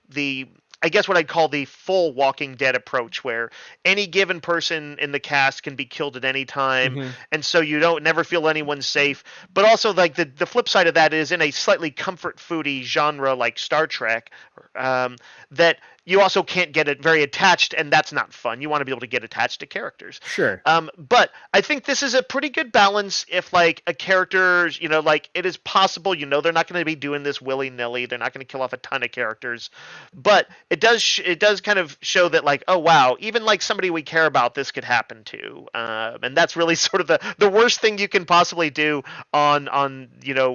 I guess what I'd call the full Walking Dead approach, where any given person in the cast can be killed at any time, Hmm. and so you don't never feel anyone safe. But also, like the flip side of that is in a slightly comfort foody genre like Star Trek, that you also can't get it very attached, and that's not fun. You want to be able to get attached to characters. Sure. But I think this is a pretty good balance. If like a character's, like it is possible, they're not going to be doing this willy nilly. They're not going to kill off a ton of characters, but it does kind of show that like, oh wow, even like somebody we care about, this could happen to, and that's really sort of the worst thing you can possibly do on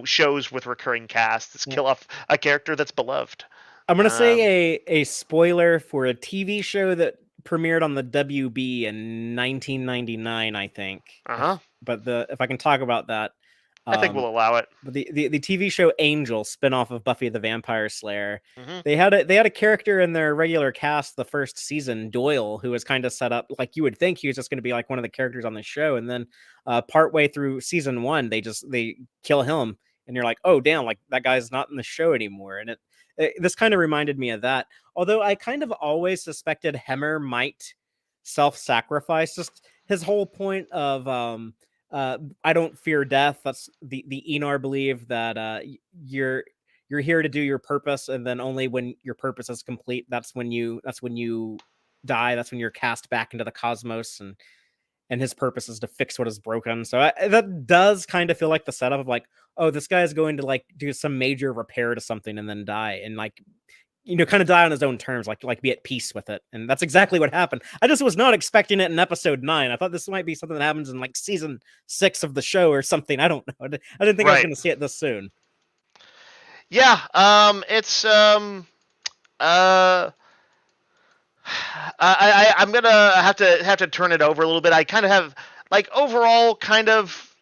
shows with recurring casts is kill off a character that's beloved. I'm gonna Um, say a spoiler for a TV show that premiered on the WB in 1999, I think. uh-huh. If I can talk about that, I think we'll um, allow it. but the TV show Angel, spinoff of Buffy the Vampire Slayer, Hmm. they had a character in their regular cast the first season, Doyle, who was kind of set up like you would think he was just going to be like one of the characters on the show, and then partway through season 1, they kill him, and you're like, oh damn, like that guy's not in the show anymore, and this kind of reminded me of that. Although I kind of always suspected Hemmer might self-sacrifice. Just his whole point of I don't fear death. That's the Enar believe that you're here to do your purpose, and then only when your purpose is complete, that's when you die. That's when you're cast back into the cosmos, and his purpose is to fix what is broken. So that does kind of feel like the setup of like, oh, this guy is going to like do some major repair to something and then die, and like kind of die on his own terms, like be at peace with it. And that's exactly what happened. I just was not expecting it in episode 9. I thought this might be something that happens in like season 6 of the show or something. I don't know. I didn't think I was Right. going to see it this soon. Yeah. It's uh. I'm gonna have to turn it over a little bit. I kind of have like overall kind of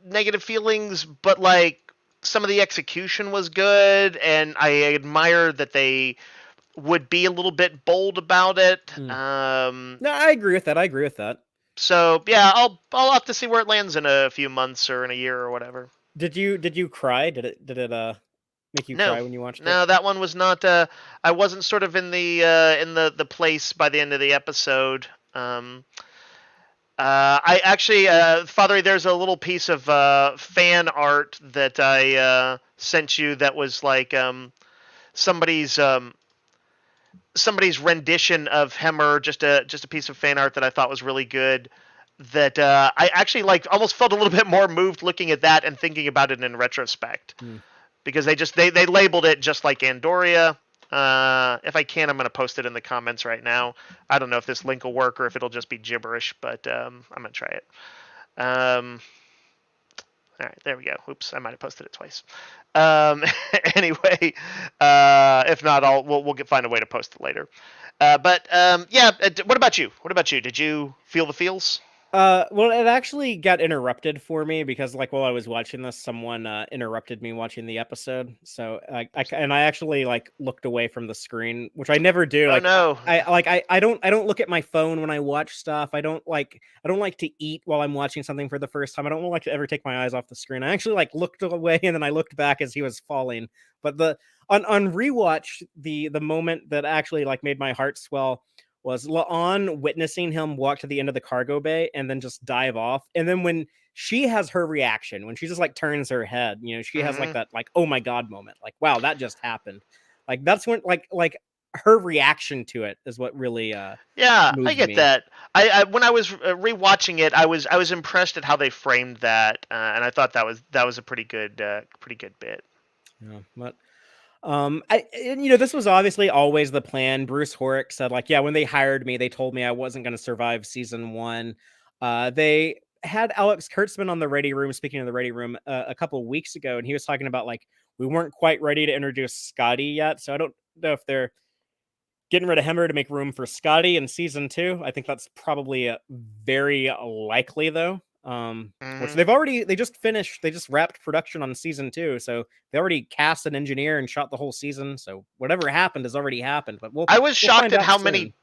negative feelings, but like some of the execution was good, and I admire that they would be a little bit bold about it. Mm. No, I agree with that. So yeah, I'll have to see where it lands in a few months or in a year or whatever. Did you cry? Did it make you No, cry when you watched it? no, that one was not. I wasn't sort of in the place by the end of the episode. I actually, Father, there's a little piece of fan art that I sent you that was like somebody's somebody's rendition of Hemmer, just a piece of fan art that I thought was really good. That I actually like almost felt a little bit more moved looking at that and thinking about it in retrospect Hmm. because they labeled it just like Andoria. If I can, I'm going to post it in the comments right now. I don't know if this link will work or if it'll just be gibberish, but I'm going to try it. Um, all right, there we go. Oops, I might have posted it twice. Um, anyway, if not, we'll find a way to post it later. But yeah, what about you? What about you? Did you feel the feels? Well, it actually got interrupted for me because, like, while I was watching this, someone interrupted me watching the episode. So, I actually like looked away from the screen, which I never do. Oh Like, no. I don't look at my phone when I watch stuff. I don't like to eat while I'm watching something for the first time. I don't like to ever take my eyes off the screen. I actually like looked away and then I looked back as he was falling. But on rewatch, the moment that actually like made my heart swell was La'an witnessing him walk to the end of the cargo bay and then just dive off. And then when she has her reaction, when she just like turns her head, she has like Hmm. that like oh my god moment, like wow, that just happened. Like that's when like her reaction to it is what really Yeah, I moved get me. that. I when I was rewatching it, I was impressed at how they framed that, and I thought that was a pretty good bit. Yeah, but I and, this was obviously always the plan. Bruce Horrick said, like, yeah, when they hired me, they told me I wasn't going to survive season one. They had Alex Kurtzman on the Ready Room, speaking of the Ready Room, a couple weeks ago, and he was talking about like we weren't quite ready to introduce Scotty yet, so I don't know if they're getting rid of Hemmer to make room for Scotty in season two. I think that's probably very likely, though. Which Hmm. they just finished, they just wrapped production on season two, so they already cast an engineer and shot the whole season. So whatever happened has already happened, but I was we'll shocked find at out soon.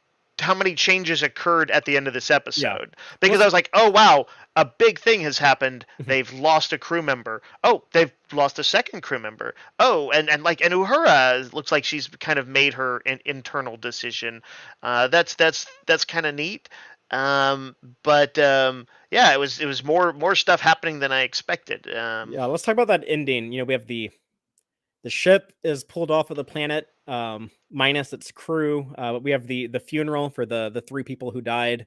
how many changes occurred at the end of this Yeah, episode well, because I was like, "Oh wow, a big thing has happened. They've lost a crew member. Oh, they've lost a second crew member. Oh, and Uhura looks like she's kind of made her internal decision. That's kind of neat. Um, but yeah, it was more stuff happening than I expected. yeah. Let's talk about that ending. We have the ship is pulled off of the planet, minus its crew. But we have the funeral for the three people who died.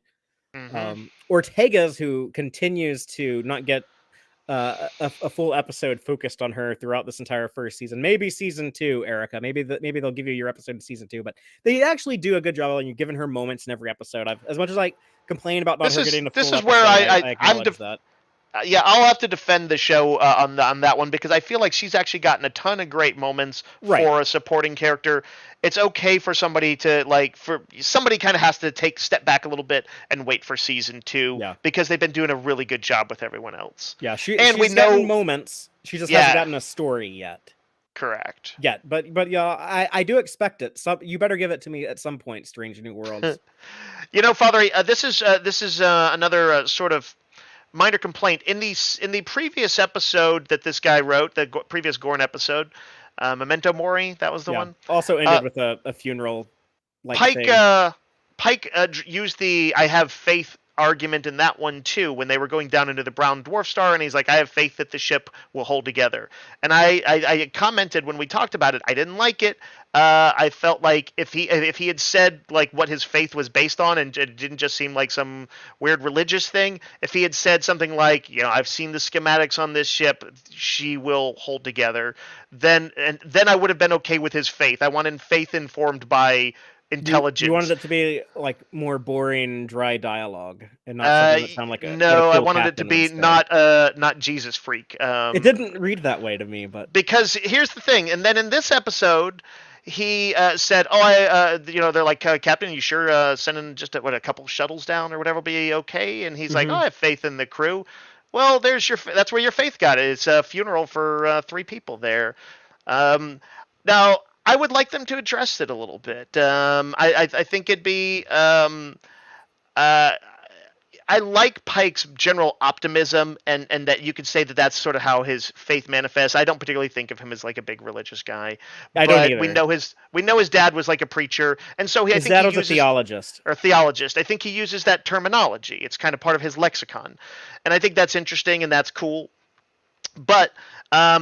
Hmm. Ortega's, who continues to not get a full episode focused on her throughout this entire first season. Maybe season two, Erica. Maybe they'll give you your episode in season two, but they actually do a good job on you giving her moments in every episode. As much as I complain about not This her is getting a this full is where episode, I I'm acknowledge that. yeah, I'll have to defend the show on that one because I feel like she's actually gotten a ton of great moments Right. for a supporting character. It's okay for somebody to for somebody kind of has to take step back a little bit and wait for season two Yeah. because they've been doing a really good job with everyone else. Yeah. And we She's gotten know, moments. She just hasn't yeah, gotten a story yet. correct. Yet. But yeah, I do expect it. You better give it to me at some point, Strange New Worlds. Father, this is another sort of minor complaint in the previous episode that this guy wrote, the previous Gorn episode, Memento Mori. That was the Yeah. one. Also Uh, ended with a funeral like Pike thing. Pike used the "I have faith" argument in that one too when they were going down into the brown dwarf star, and he's like, "I have faith that the ship will hold together." And I commented when we talked about it, I didn't like it. I felt like if he had said like what his faith was based on, and it didn't just seem like some weird religious thing. If he had said something like, I've seen the schematics on this ship, she will hold together, then I would have been okay with his faith. I wanted faith informed by You wanted intelligence. it to be like more boring, dry dialogue, and not something that sounded like what a No, I cool wanted it to captain would be say. not Jesus freak. It didn't read that way to me, but Because here's the thing, and then in this episode, he said, "Oh, they're like, Captain, you sure sending just a couple shuttles down or whatever will be okay?" And he's like, "Oh, hmm I have faith in the crew." Well, that's where your faith got it. It's a funeral for three people there. Um, Now, I would like them to address it a little bit. I think it'd be uh, I like Pike's general optimism, and that you could say that that's sort of how his faith manifests. I don't particularly think of him as like a big religious guy, I don't but either. we know his dad was like a preacher, and so I His think he dad was a uses theologist. or theologist. I think he uses that terminology. It's kind of part of his lexicon, and I think that's interesting and that's cool. But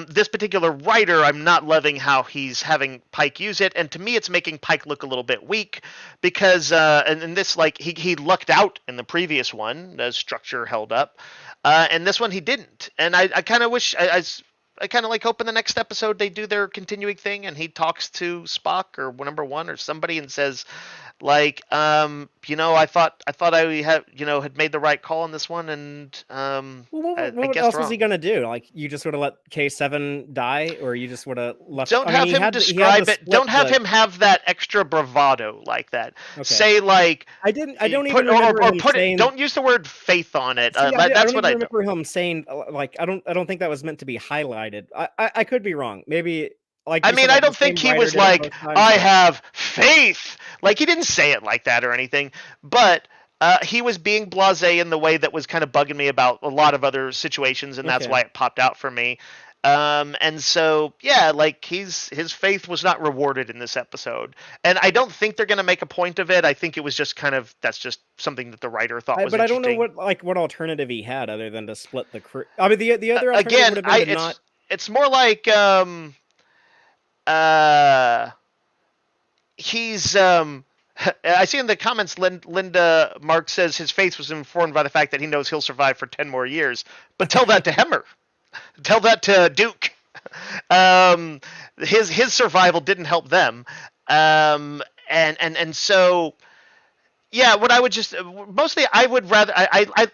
this particular writer, I'm not loving how he's having Pike use it, and to me, it's making Pike look a little bit weak because, and this, like, he lucked out in the previous one, the structure held up, and this one he didn't, and I kind of wish I kind of like hope in the next episode they do their continuing thing and he talks to Spock or number one or somebody and says, like, I thought I had had made the right call on this one, and Well, I what guessed else was he wrong. gonna do? Like, you just would have let K7 die, or you just would have left? Don't I mean, have him he had to describe it. split Don't have the. him have that extra bravado like that. Okay, Say like I didn't. I don't put even remember or him put it. saying. Don't use the word faith on it. See, I That's don't what even I don't. remember him saying like I don't think that was meant to be highlighted. I could be wrong. Maybe like I you said, mean, I like the don't think same he writer was did it like, both times, I but have faith. Like, he didn't say it like that or anything, but he was being blasé in the way that was kind of bugging me about a lot of other situations, and that's okay. why it popped out for me. And so, yeah, like, his faith was not rewarded in this episode. And I don't think they're going to make a point of it. I think it was just kind of, that's just something that the writer thought was But I don't know interesting. what alternative he had other than to split the crew. I mean, the other alternative would Again, have been to not. it's more like, uh, he's I see in the comments Linda Mark says his faith was informed by the fact that he knows he'll survive for 10 more years. But tell that to Hemmer. Tell that to Duke. His survival didn't help them. And so, yeah, what I would just mostly I would rather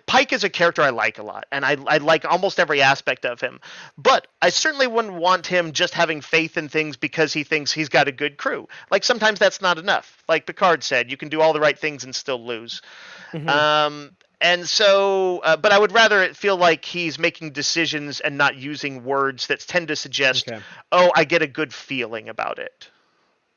Pike is a character I like a lot, and I like almost every aspect of him. But I certainly wouldn't want him just having faith in things because he thinks he's got a good crew. Like, sometimes that's not enough. Like Picard said, you can do all the right things and still lose. Mhm. And so, but I would rather it feel like he's making decisions and not using words that tend to suggest, Okay. oh, I get a good feeling about it.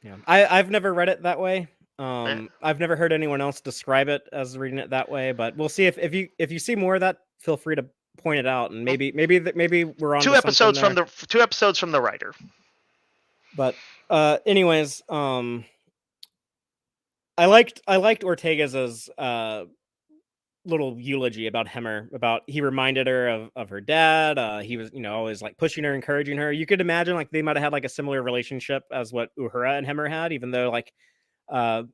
Yeah. I've never read it that way. Eh. I've never heard anyone else describe it as reading it that way, but we'll see if you see more of that, feel free to point it out and Well, maybe we're onto something there. two episodes from the writer. But anyways, I liked Ortega's little eulogy about Hemmer, about he reminded her of her dad. He was, always like pushing her, encouraging her. You could imagine like they might have had like a similar relationship as what Uhura and Hemmer had, even though like uh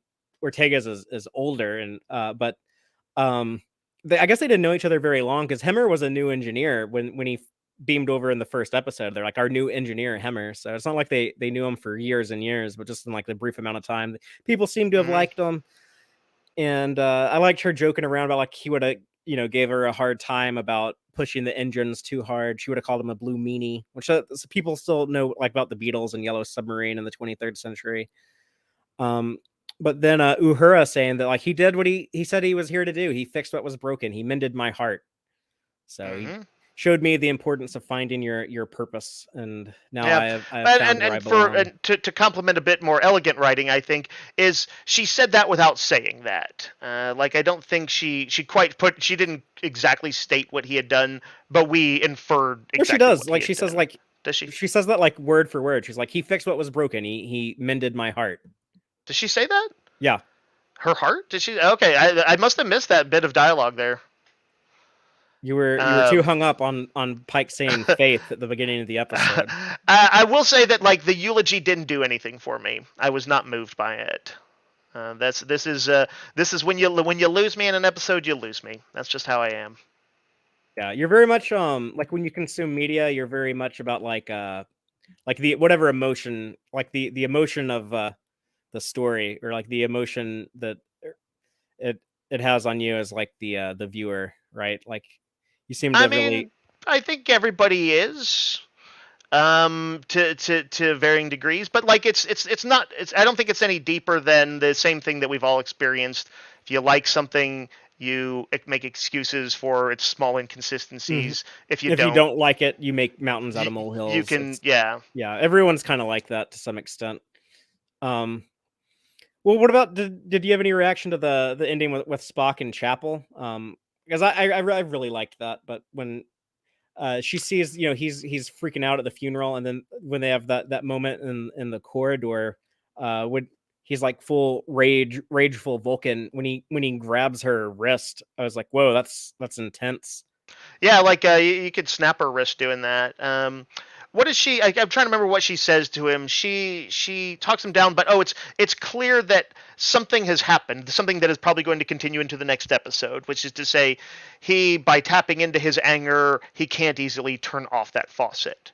Ortega's is older, and but I guess they didn't know each other very long because Hemmer was a new engineer when he beamed over in the first episode. They're like our new engineer Hemmer, so it's not like they knew him for years and years, but just in like the brief amount of time, people seem to have Mm-hmm. liked him. And I liked her joking around about like he would have gave her a hard time about pushing the engines too hard. She would have called him a blue meanie, which people still know like about the Beatles and Yellow Submarine in the 23rd century. Um, but then Uhura saying that like he did what he said he was here to do. He fixed what was broken. He mended my heart. So he Mm-hmm. showed me the importance of finding your purpose. And now Yeah, I have found where I belong. to complement a bit more elegant writing, I think is she said that without saying that. Like, I don't think she didn't exactly state what he had done, but we inferred No, she exactly does. what he Like had done. Does she? she says that like word for word. She's like, he fixed what was broken. He mended my heart. Does she say that? Yeah. Her heart? Did she? Okay, I must have missed that bit of dialogue there. You were too hung up on Pike saying faith at the beginning of the episode. I will say that like the eulogy didn't do anything for me. I was not moved by it. This is when you lose me in an episode, you lose me. That's just how I am. Yeah, you're very much like when you consume media, you're very much about like the whatever emotion, like the emotion of the story, or like the emotion that it it has on you as like the viewer, right? Like you seem I to really. mean, I think everybody is to varying degrees, but like it's not I don't think it's any deeper than the same thing that we've all experienced. If you like something, you make excuses for its small Mhm. inconsistencies. If you If you don't, don't like it, you make mountains out you, of you molehills. can, It's yeah. Yeah, everyone's kind of like that to some extent. Um, well, what about did you have any reaction to the ending with Spock and Chapel? because I really liked that. But when she sees, he's freaking out at the funeral, and then when they have that moment in the corridor, when he's like full rageful Vulcan, when he grabs her wrist, I was like, whoa, that's intense. Yeah, like you could snap her wrist doing that. What is she? I'm trying to remember what she says to him. She talks him down, but it's clear that something has happened, something that is probably going to continue into the next episode, which is to say, by tapping into his anger, he can't easily turn off that faucet,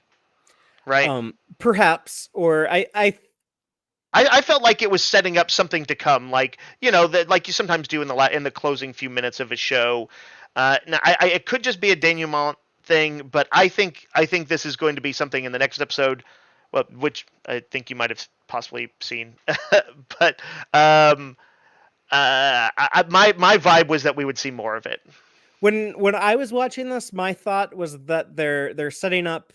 right? Perhaps, or I felt like it was setting up something to come, like that, like you sometimes do in the closing few minutes of a show. Now, it could just be a denouement thing, but I think this is going to be something in the next episode, well, which I think you might have possibly seen. But my vibe was that we would see more of it. when I was watching this, my thought was that they're setting up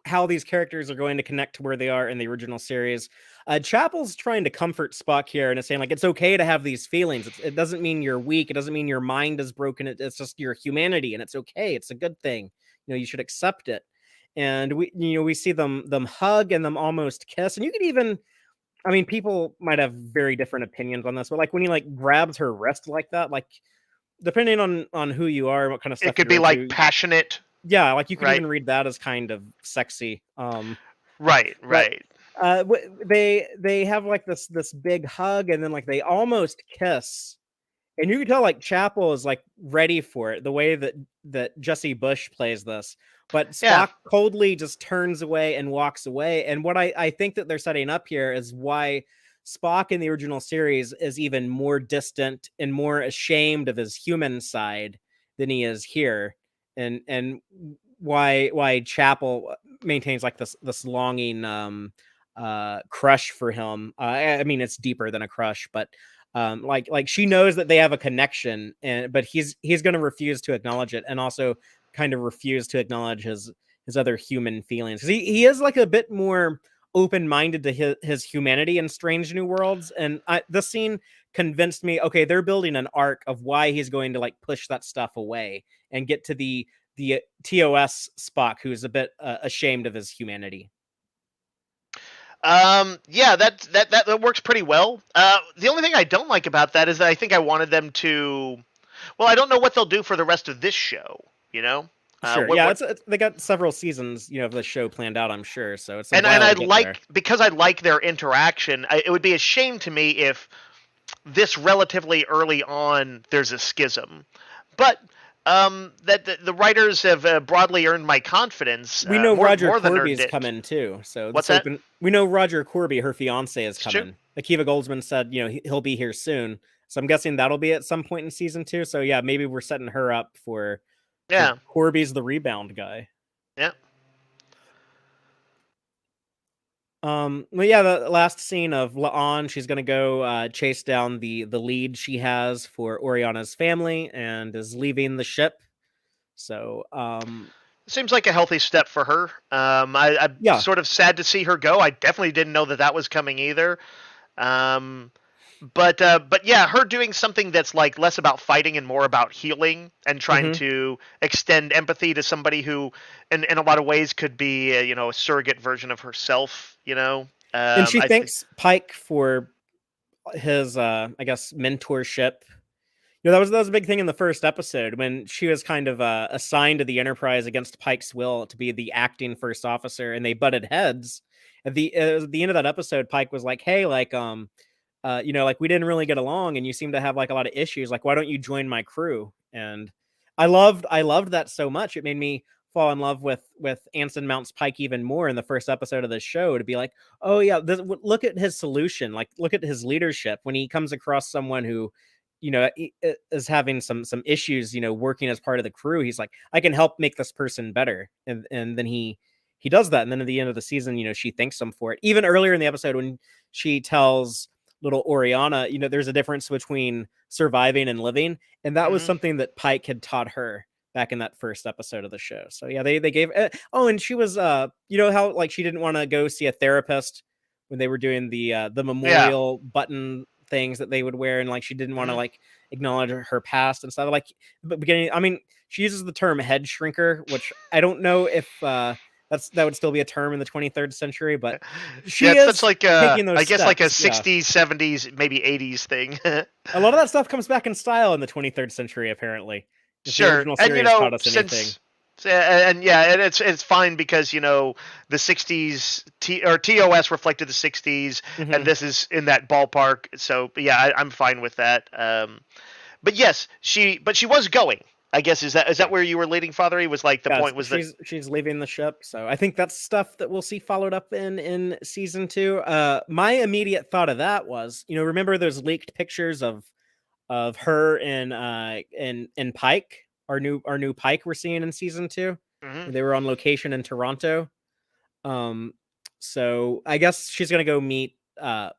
how these characters are going to connect to where they are in the original series. Chapel's trying to comfort Spock here and is saying, like, it's okay to have these feelings. It doesn't mean you're weak. It doesn't mean your mind is broken. It's just your humanity, and it's okay. It's a good thing. You should accept it. And we see them hug and them almost kiss. And you could even, I mean, people might have very different opinions on this, but like when he like grabs her wrist like that, like depending on who you are and what kind of It stuff could you're be like into, passionate, yeah, like you could right? even read that as kind of sexy. Right, But right. they have like this big hug, and then like they almost kiss, and you can tell like Chapel is like ready for it, the way that Jesse Bush plays this. But Yeah. Spock coldly just turns away and walks away. And what I think that they're setting up here is why Spock in the original series is even more distant and more ashamed of his human side than he is here. And why Chapel maintains like this longing crush for him. I mean, it's deeper than a crush, but like she knows that they have a connection, but he's going to refuse to acknowledge it, and also kind of refuse to acknowledge his other human feelings. He is like a bit more open-minded to his humanity in Strange New Worlds, and this scene convinced me, okay, they're building an arc of why he's going to like push that stuff away and get to the TOS Spock, who's a bit ashamed of his humanity. Yeah, that works pretty well. The only thing I don't like about that is that I think I wanted them to. Well, I don't know what they'll do for the rest of this show. You know, Sure, what yeah, what they got several seasons, of the show planned out, I'm sure. So it's a and while I to get there. like because I like their interaction. It would be a shame to me if this relatively early on there's a schism, but that the writers have broadly earned my confidence. We know Roger More than earned Corby's it. coming too, so What's let's that? open. We know Roger Corby, her fiance, is It's true. coming. Akiva Goldsman said, he'll be here soon, so I'm guessing that'll be at some point in season 2. So yeah, maybe we're setting her up for Yeah. Corby's the rebound guy. Yeah. Well, yeah, the last scene of La'an, she's gonna go chase down the lead she has for Oriana's family and is leaving the ship. So, Seems like a healthy step for her. I'm yeah. sort of sad to see her go. I definitely didn't know that was coming either. Um, but yeah, her doing something that's like less about fighting and more about healing and trying Mm-hmm. to extend empathy to somebody who, in a lot of ways, could be a surrogate version of herself. And she I think. thanks Pike for his, I guess, mentorship. That was a big thing in the first episode when she was kind of assigned to the Enterprise against Pike's will to be the acting first officer, and they butted heads. At the end of that episode, Pike was like, "Hey, like, like we didn't really get along, and you seem to have like a lot of issues. Like, why don't you join my crew?" And I loved that so much. It made me fall in love with Anson Mount's Pike even more in the first episode of the show, to be like, oh yeah, look at his solution, like look at his leadership when he comes across someone who is having some issues, working as part of the crew. He's like, I can help make this person better, and then he does that, and then at the end of the season, she thanks him for it. Even earlier in the episode when she tells little Oriana, there's a difference between surviving and living, and that was Mhm. something that Pike had taught her back in that first episode of the show. So yeah, they gave and she was how like she didn't want to go see a therapist when they were doing the Yeah. memorial button things that they would wear, and like she didn't want to Mhm. like acknowledge her past and stuff. Like, but beginning, I mean, she uses the term head shrinker, which I don't know if that would still be a term in the 23rd century, but Yeah, she it's such is like taking I those guess like a steps. Yeah, 60s, 70s, maybe 80s thing. a lot of that stuff comes back in style in the 23rd century, apparently. If the Sure, original and series taught us anything. since and yeah, and it's fine because the '60s TOS reflected the '60s, and Hmm. this is in that ballpark. So yeah, I'm fine with that. But yes, she was going. I guess is that Yeah. where you were leading, Father? Was like the Yes, point was that. she's leaving the ship, so I think that's stuff that we'll see followed up in season 2. My immediate thought of that was, remember those leaked pictures of her in Pike, our new Pike we're seeing in season 2, Mhm. where they were on location in Toronto. Um, so I guess she's gonna go meet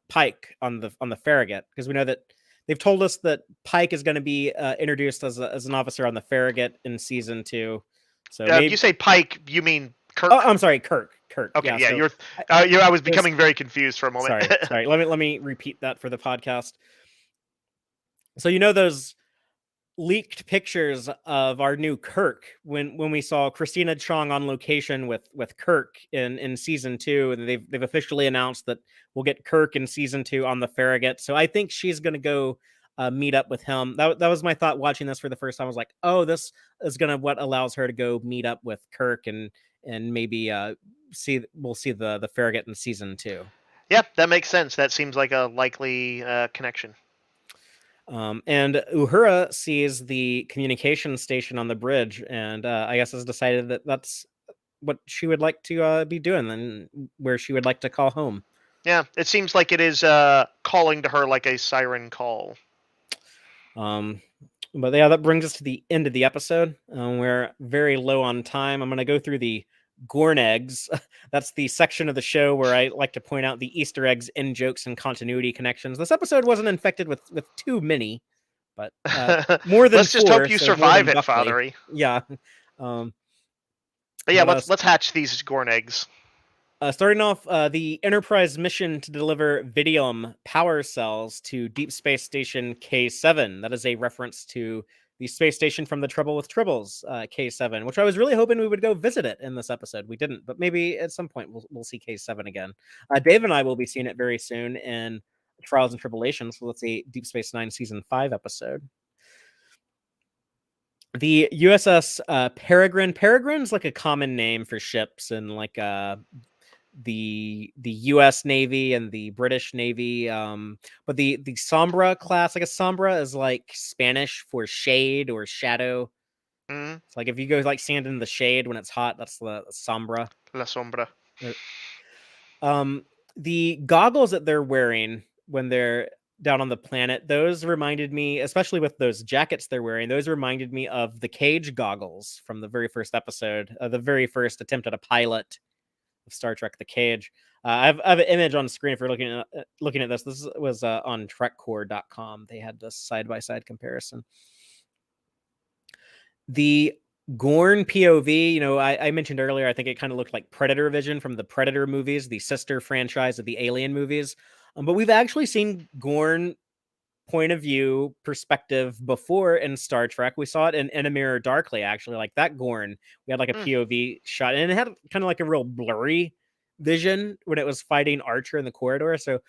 Pike on the Farragut, because we know that they've told us that Pike is going to be introduced as an officer on the Farragut in season 2. So You maybe. say Pike, you mean Oh, Kirk? I'm sorry, Kirk. Kirk. Okay, Yeah. yeah, So I, I was those. becoming very confused for a moment. Sorry. Let me repeat that for the podcast. So those leaked pictures of our new Kirk when we saw Christina Chong on location with Kirk in season 2, and they've officially announced that we'll get Kirk in season 2 on the Farragut. So I think she's gonna go meet up with him. That was my thought watching this for the first time. I was like, oh, this is gonna what allows her to go meet up with Kirk, and maybe we'll see the Farragut in season 2. Yeah, that makes sense. That seems like a likely connection. And Uhura sees the communication station on the bridge, and I guess has decided that that's what she would like to be doing, and where she would like to call home. Yeah, it seems like it is calling to her like a siren call. Um, but yeah, that brings us to the end of the episode. We're very low on time. I'm going to go through the Gorn eggs. That's the section of the show where I like to point out the Easter eggs, in jokes, and continuity connections. This episode wasn't infected with too many, but more than Let's just hope 4, you so more survive than it, Buckley. Fathery. Yeah. Um, But yeah, but let's hatch these Gorn eggs. starting off, the Enterprise mission to deliver Vidium power cells to Deep Space Station K7. That is a reference to the space station from the Trouble with Tribbles, K7, which I was really hoping we would go visit it in this episode. We didn't, but maybe at some point we'll see K7 again. Dave and I will be seeing it very soon in Trials and Tribulations. So let's see, Deep Space Nine Season 5 episode. The U.S.S. Peregrine. Peregrine's like a common name for ships and like the U.S. Navy and the British Navy. But the Sombra class, like a Sombra, is like Spanish for shade or shadow. Mm, It's like if you go like stand in the shade when it's hot, that's the Sombra. La Sombra. Or- Um, the goggles that they're wearing when they're down on the planet, those reminded me, especially with those jackets they're wearing, those reminded me of the Cage goggles from the very first episode, the very first attempt at a pilot of Star Trek: The Cage. I have an image on the screen if you're looking at this. This was on TrekCore.com. They had this side by side comparison. The Gorn POV, I mentioned earlier, I think it kind of looked like Predator Vision from the Predator movies, the sister franchise of the Alien movies. But we've actually seen Gorn point of view perspective before in Star Trek. We saw it in A Mirror Darkly, actually, like that Gorn. We had like a Mm. POV shot, and it had kind of like a real blurry vision when it was fighting Archer in the corridor. So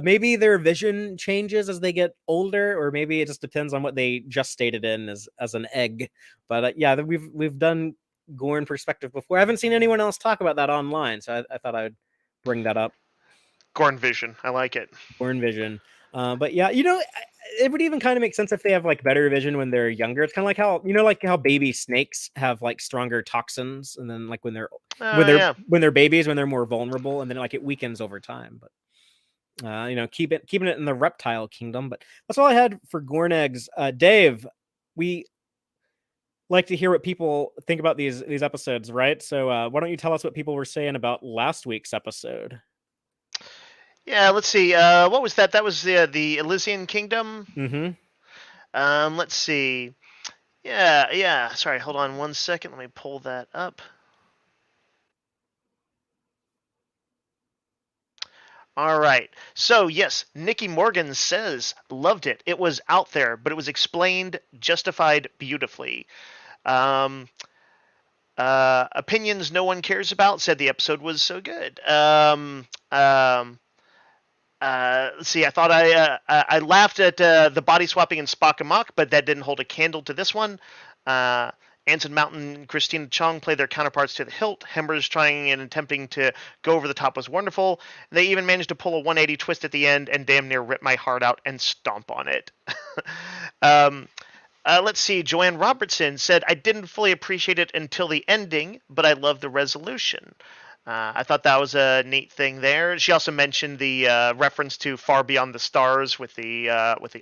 maybe their vision changes as they get older, or maybe it just depends on what they just stated in as an egg. But yeah, we've done Gorn perspective before. I haven't seen anyone else talk about that online, so I thought I would bring that up. Gorn Vision. I like it. Born vision. But yeah, it would even kind of make sense if they have like better vision when they're younger. It's kind of like how baby snakes have like stronger toxins, and then like when they're when they're Yeah. when they're babies, when they're more vulnerable, and then like it weakens over time. But keeping it in the reptile kingdom. But that's all I had for Gorn eggs. Dave, we like to hear what people think about these episodes, right? So why don't you tell us what people were saying about last week's episode? Yeah, let's see. What was that? That was the Elysian Kingdom. Mm-hmm. Let's see. Yeah, yeah. Sorry, hold on one second. Let me pull that up. All right. So, yes, Nikki Morgan says, loved it. It was out there, but it was explained, justified beautifully. Um, Opinions no one cares about said the episode was so good. Let's see. I thought I laughed at the body swapping in Spock and Mock, but that didn't hold a candle to this one. Uh, Anson Mountain and Christina Chong play their counterparts to the hilt. Hember's trying and attempting to go over the top was wonderful. They even managed to pull a 180 twist at the end and damn near rip my heart out and stomp on it. um, let's see. Joanne Robertson said, I didn't fully appreciate it until the ending, but I love the resolution. I thought that was a neat thing there. She also mentioned the reference to Far Beyond the Stars with the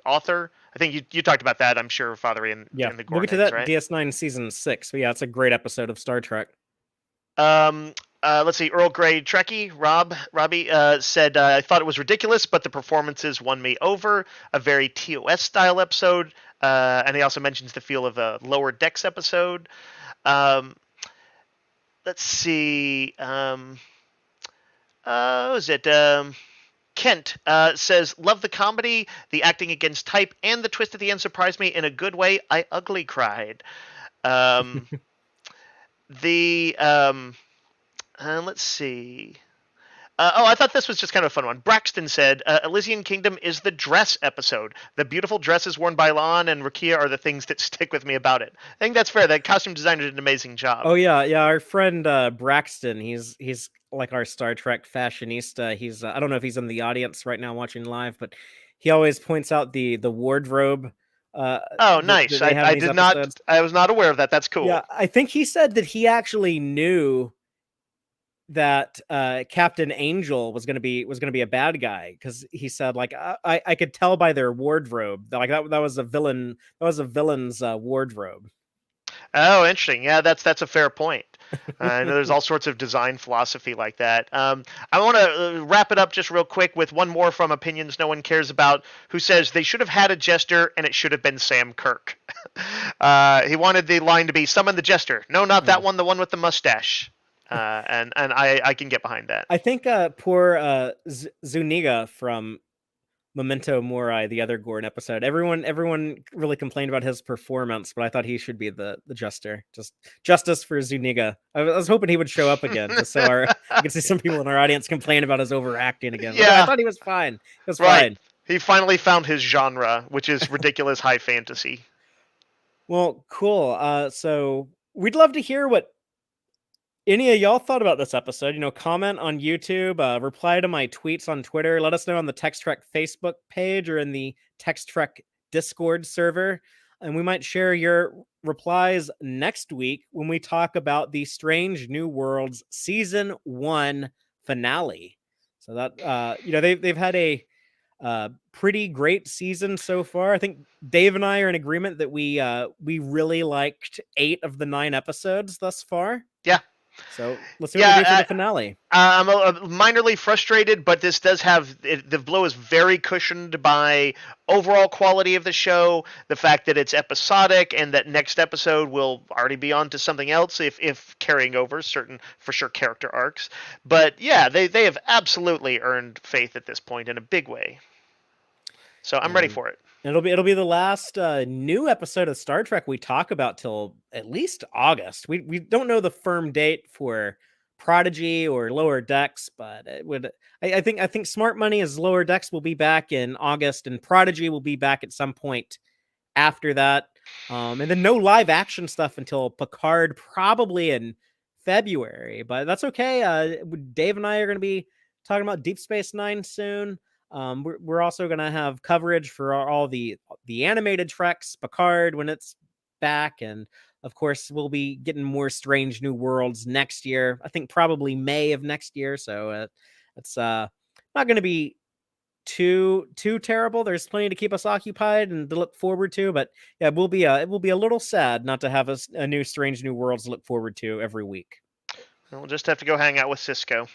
author. I think you talked about that, I'm sure, Father, in Yeah, the we'll get to Gornets, that right? DS9 season 6. But yeah, it's a great episode of Star Trek. Let's see. Earl Grey Trekkie Robbie said, I thought it was ridiculous, but the performances won me over. A very TOS style episode. And he also mentions the feel of a Lower Decks episode. Um, let's see. Was it Kent says, love the comedy, the acting against type, and the twist at the end surprised me in a good way. I ugly cried. Um, the let's see. I thought this was just kind of a fun one. Braxton said, Elysian Kingdom is the dress episode. The beautiful dresses worn by Lon and Rakia are the things that stick with me about it. I think that's fair. That costume designer did an amazing job. Oh yeah. Our friend Braxton, he's like our Star Trek fashionista. He's I don't know if he's in the audience right now watching live, but he always points out the wardrobe Oh, that nice. they have in I these did not. episodes. I was not aware of that. That's Yeah, cool. I think he said that he actually knew that Captain Angel was gonna be a bad guy because he said like I could tell by their wardrobe that like that was a villain's wardrobe. Oh, interesting. Yeah, that's a fair point. I know there's all sorts of design philosophy like that. I want to wrap it up just real quick with one more from Opinions No One Cares About, who says they should have had a jester and it should have been Sam Kirk. He wanted the line to be summon the jester. No, not that one, the one with the mustache. And I can get behind that. I think poor Zuniga from Memento Mori, the other Gordon episode. Everyone really complained about his performance, but I thought he should be the jester. Just justice for Zuniga. I was hoping he would show up again, just so I could see some people in our audience complain about his overacting again. But no, I Yeah, thought he was fine. He was right. fine. He finally found his genre, which is ridiculous high fantasy. Well, cool. So we'd love to hear what any of y'all thought about this episode. Comment on YouTube, reply to my tweets on Twitter, let us know on the Tex-Trek Facebook page or in the Tex-Trek Discord server, and we might share your replies next week when we talk about the Strange New Worlds Season 1 finale. So that they've had a pretty great season so far. I think Dave and I are in agreement that we really liked 8 of the 9 episodes thus far. Yeah. So let's see what we do for the finale. I'm a minorly frustrated, but this does have the blow is very cushioned by overall quality of the show, the fact that it's episodic, and that next episode will already be on to something else if carrying over certain for sure character arcs. But yeah, they have absolutely earned faith at this point in a big way. So I'm ready for it. It'll be the last new episode of Star Trek we talk about till at least August. We don't know the firm date for Prodigy or Lower Decks, but it would. I think Smart Money is Lower Decks will be back in August, and Prodigy will be back at some point after that. And then no live action stuff until Picard, probably in February. But that's okay. Dave and I are going to be talking about Deep Space Nine soon. We're also going to have coverage for all the animated Treks, Picard when it's back, and of course we'll be getting more Strange New Worlds next year. I think probably May of next year, so it's not going to be too terrible. There's plenty to keep us occupied and to look forward to, but yeah, it will be a little sad not to have a new Strange New Worlds to look forward to every week. We'll just have to go hang out with Cisco.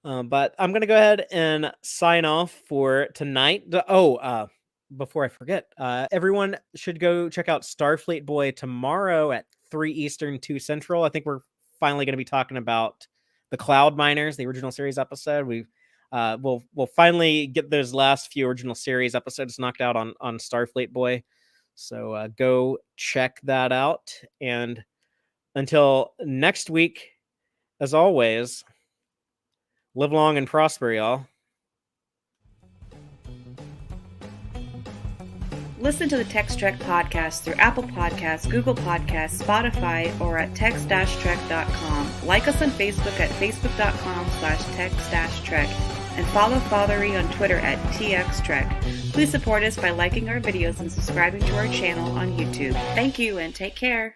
But I'm going to go ahead and sign off for tonight. Before I forget, everyone should go check out Starfleet Boy tomorrow at 3 Eastern, 2 Central. I think we're finally going to be talking about the Cloud Miners, the original series episode. we'll finally get those last few original series episodes knocked out on Starfleet Boy. So go check that out. And until next week, as always, live long and prosper, y'all. Listen to the Tex-Trek podcast through Apple Podcasts, Google Podcasts, Spotify, or at tex-trek.com. Like us on Facebook at facebook.com/tex-trek. And follow Fathery on Twitter at TXTrek. Please support us by liking our videos and subscribing to our channel on YouTube. Thank you and take care.